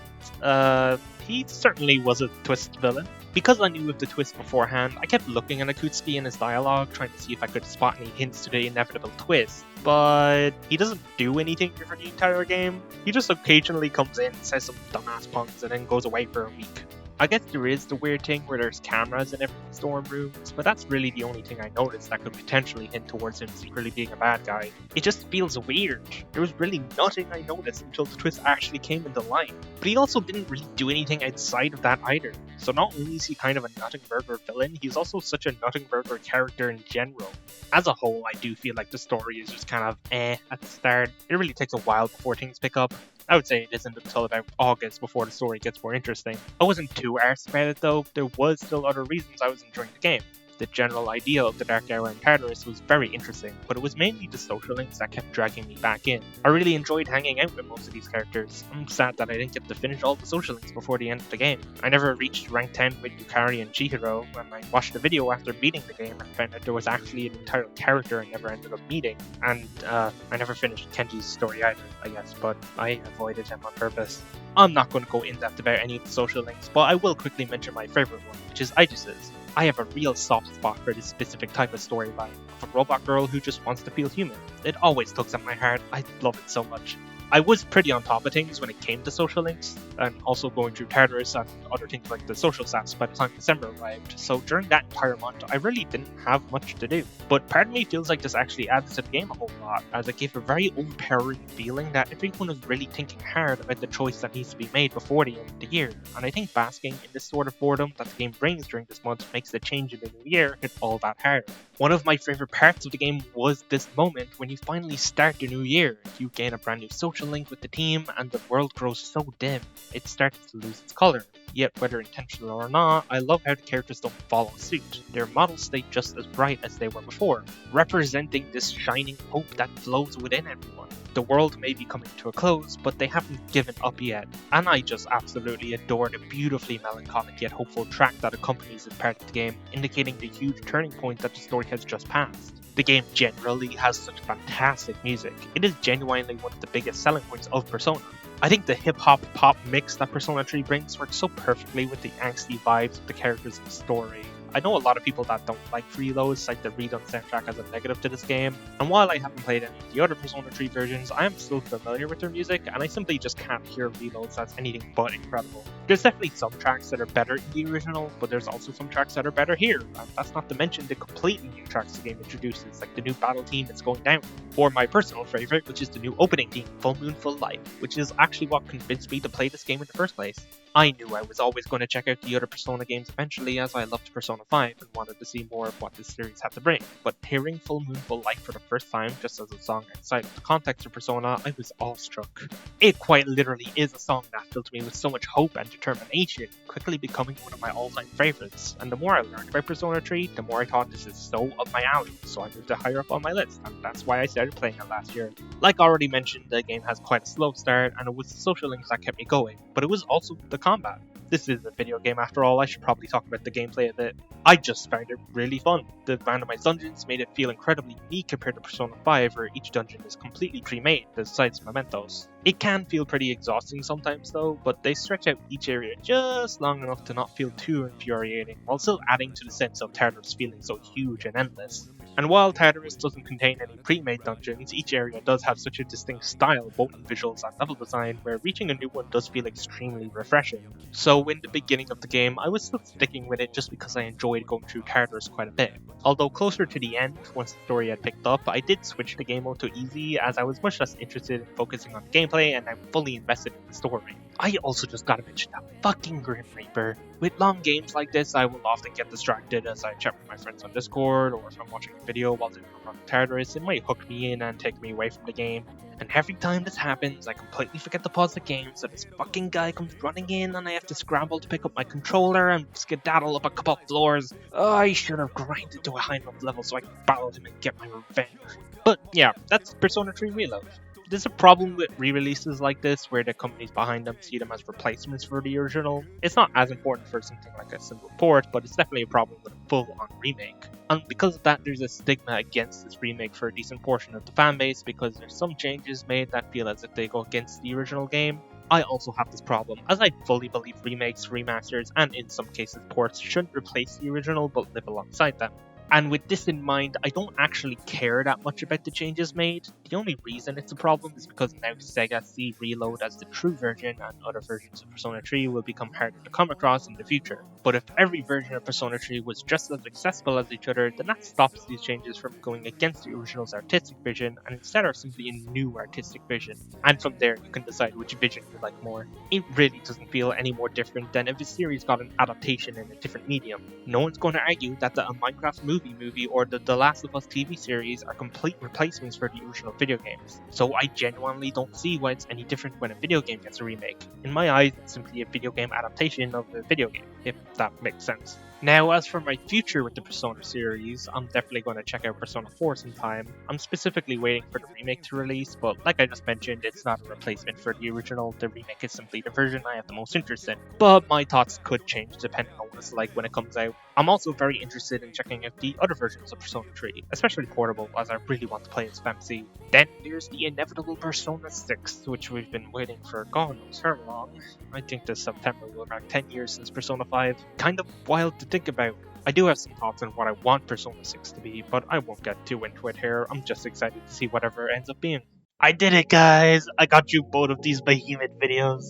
he certainly was a twist villain. Because I knew of the twist beforehand, I kept looking at Akutsuki and his dialogue, trying to see if I could spot any hints to the inevitable twist. But he doesn't do anything for the entire game. He just occasionally comes in, says some dumbass puns, and then goes away for a week. I guess there is the weird thing where there's cameras in every dorm rooms, but that's really the only thing I noticed that could potentially hint towards him secretly being a bad guy. It just feels weird. There was really nothing I noticed until the twist actually came into light. But he also didn't really do anything outside of that either. So not only is he kind of a nutting burger villain, he's also such a nutting burger character in general. As a whole, I do feel like the story is just kind of at the start. It really takes a while before things pick up. I would say it isn't until about August before the story gets more interesting. I wasn't too arsed about it though, there was still other reasons I was enjoying the game. The general idea of the Dark Hour in Tartarus was very interesting, but it was mainly the social links that kept dragging me back in. I really enjoyed hanging out with most of these characters. I'm sad that I didn't get to finish all the social links before the end of the game. I never reached rank 10 with Yukari and Chihiro. When I watched the video after beating the game, I found out there was actually an entire character I never ended up meeting. And I never finished Kenji's story either, I guess, but I avoided him on purpose. I'm not going to go in depth about any of the social links, but I will quickly mention my favourite one, which is Aegis's. I have a real soft spot for this specific type of storyline, of a robot girl who just wants to feel human. It always tugs at my heart, I love it so much. I was pretty on top of things when it came to social links, and also going through Tartarus and other things like the social stats by the time December arrived, so during that entire month I really didn't have much to do. But part of me feels like this actually adds to the game a whole lot, as it gave a very overpowering feeling that everyone is really thinking hard about the choice that needs to be made before the end of the year, and I think basking in this sort of boredom that the game brings during this month makes the change in the new year hit all that hard. One of my favourite parts of the game was this moment when you finally start the new year. You gain a brand new social link with the team and the world grows so dim, it starts to lose its colour. Yet whether intentional or not, I love how the characters don't follow suit. Their models stay just as bright as they were before, representing this shining hope that flows within everyone. The world may be coming to a close, but they haven't given up yet, and I just absolutely adore the beautifully melancholic yet hopeful track that accompanies this part of the game, indicating the huge turning point that the story has just passed. The game generally has such fantastic music. It is genuinely one of the biggest selling points of Persona. I think the hip-hop pop mix that Persona 3 brings works so perfectly with the angsty vibes of the characters and story. I know a lot of people that don't like Freeloads cite the redone soundtrack as a negative to this game, and while I haven't played any of the other Persona 3 versions, I am still familiar with their music, and I simply just can't hear Reloads as anything but incredible. There's definitely some tracks that are better in the original, but there's also some tracks that are better here, and that's not to mention the completely new tracks the game introduces, like the new battle theme that's going down, or my personal favourite, which is the new opening theme, Full Moon Full Life, which is actually what convinced me to play this game in the first place. I knew I was always going to check out the other Persona games eventually, as I loved Persona 5 and wanted to see more of what this series had to bring, but hearing Full Moon Full Life for the first time just as a song outside of the context of Persona, I was awestruck. It quite literally is a song that filled me with so much hope and determination, quickly becoming one of my all-time favourites, and the more I learned about Persona 3, the more I thought this is so up my alley, so I moved it higher up on my list, and that's why I started playing it last year. Like already mentioned, the game has quite a slow start, and it was the social links that kept me going, but it was also the combat. This is a video game after all, I should probably talk about the gameplay a bit. I just found it really fun. The randomized dungeons made it feel incredibly unique compared to Persona 5, where each dungeon is completely pre-made, besides mementos. It can feel pretty exhausting sometimes though, but they stretch out each area just long enough to not feel too infuriating, while still adding to the sense of Tartarus feeling so huge and endless. And while Tartarus doesn't contain any pre-made dungeons, each area does have such a distinct style, both in visuals and level design, where reaching a new one does feel extremely refreshing. So in the beginning of the game, I was still sticking with it just because I enjoyed going through Tartarus quite a bit. Although closer to the end, once the story had picked up, I did switch the game mode to easy, as I was much less interested in focusing on the gameplay and I'm fully invested in the story. I also just gotta mention that fucking Grim Reaper. With long games like this, I will often get distracted as I chat with my friends on Discord, or if I'm watching a video while doing a run of Tartarus, it might hook me in and take me away from the game. And every time this happens, I completely forget to pause the game, so this fucking guy comes running in and I have to scramble to pick up my controller and skedaddle up a couple floors. I should have grinded to a high enough level so I could battle him and get my revenge. But yeah, that's Persona 3 Reload. There's a problem with re-releases like this where the companies behind them see them as replacements for the original. It's not as important for something like a simple port, but it's definitely a problem with a full-on remake. And because of that, there's a stigma against this remake for a decent portion of the fanbase because there's some changes made that feel as if they go against the original game. I also have this problem, as I fully believe remakes, remasters, and in some cases ports shouldn't replace the original but live alongside them. And with this in mind, I don't actually care that much about the changes made. The only reason it's a problem is because now Sega see Reload as the true version and other versions of Persona 3 will become harder to come across in the future. But if every version of Persona 3 was just as accessible as each other, then that stops these changes from going against the original's artistic vision and instead are simply a new artistic vision. And from there you can decide which vision you like more. It really doesn't feel any more different than if a series got an adaptation in a different medium. No one's going to argue that the Minecraft movie or the Last of Us TV series are complete replacements for the original video games. So I genuinely don't see why it's any different when a video game gets a remake. In my eyes, it's simply a video game adaptation of a video game, if that makes sense. Now, as for my future with the Persona series, I'm definitely going to check out Persona 4 sometime. I'm specifically waiting for the remake to release, but like I just mentioned, it's not a replacement for the original. The remake is simply the version I have the most interest in. But my thoughts could change depending on what it's like when it comes out. I'm also very interested in checking out the other versions of Persona 3, especially portable, as I really want to play as FMC. Then there's the inevitable Persona 6, which we've been waiting for God knows how long. I think this September will mark 10 years since Persona 5. Kind of wild to think about. I do have some thoughts on what I want Persona 6 to be, but I won't get too into it here. I'm just excited to see whatever it ends up being. I did it, guys! I got you both of these behemoth videos.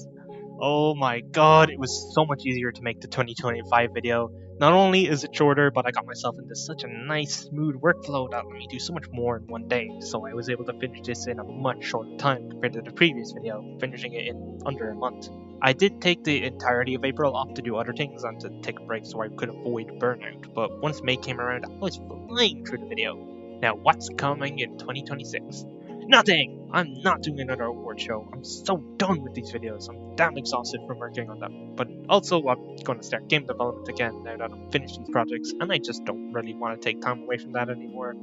Oh my god, it was so much easier to make the 2025 video. Not only is it shorter, but I got myself into such a nice, smooth workflow that let me do so much more in one day, so I was able to finish this in a much shorter time compared to the previous video, finishing it in under a month. I did take the entirety of April off to do other things and to take a break so I could avoid burnout, but once May came around, I was flying through the video. Now, what's coming in 2026? Nothing! I'm not doing another award show. I'm so done with these videos. I'm damn exhausted from working on them. But also, I'm going to start game development again now that I've finished these projects, and I just don't really want to take time away from that anymore.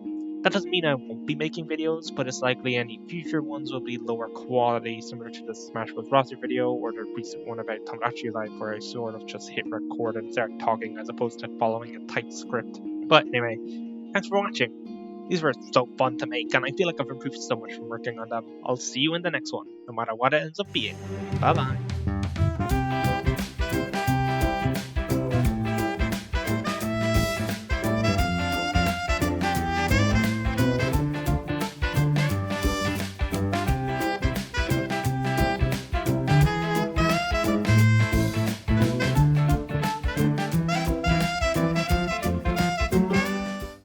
That doesn't mean I won't be making videos, but it's likely any future ones will be lower quality, similar to the Smash Bros. Roster video or the recent one about Tomodachi Life, where I sort of just hit record and start talking as opposed to following a tight script. But anyway, thanks for watching. These were so fun to make, and I feel like I've improved so much from working on them. I'll see you in the next one, no matter what it ends up being. Bye bye.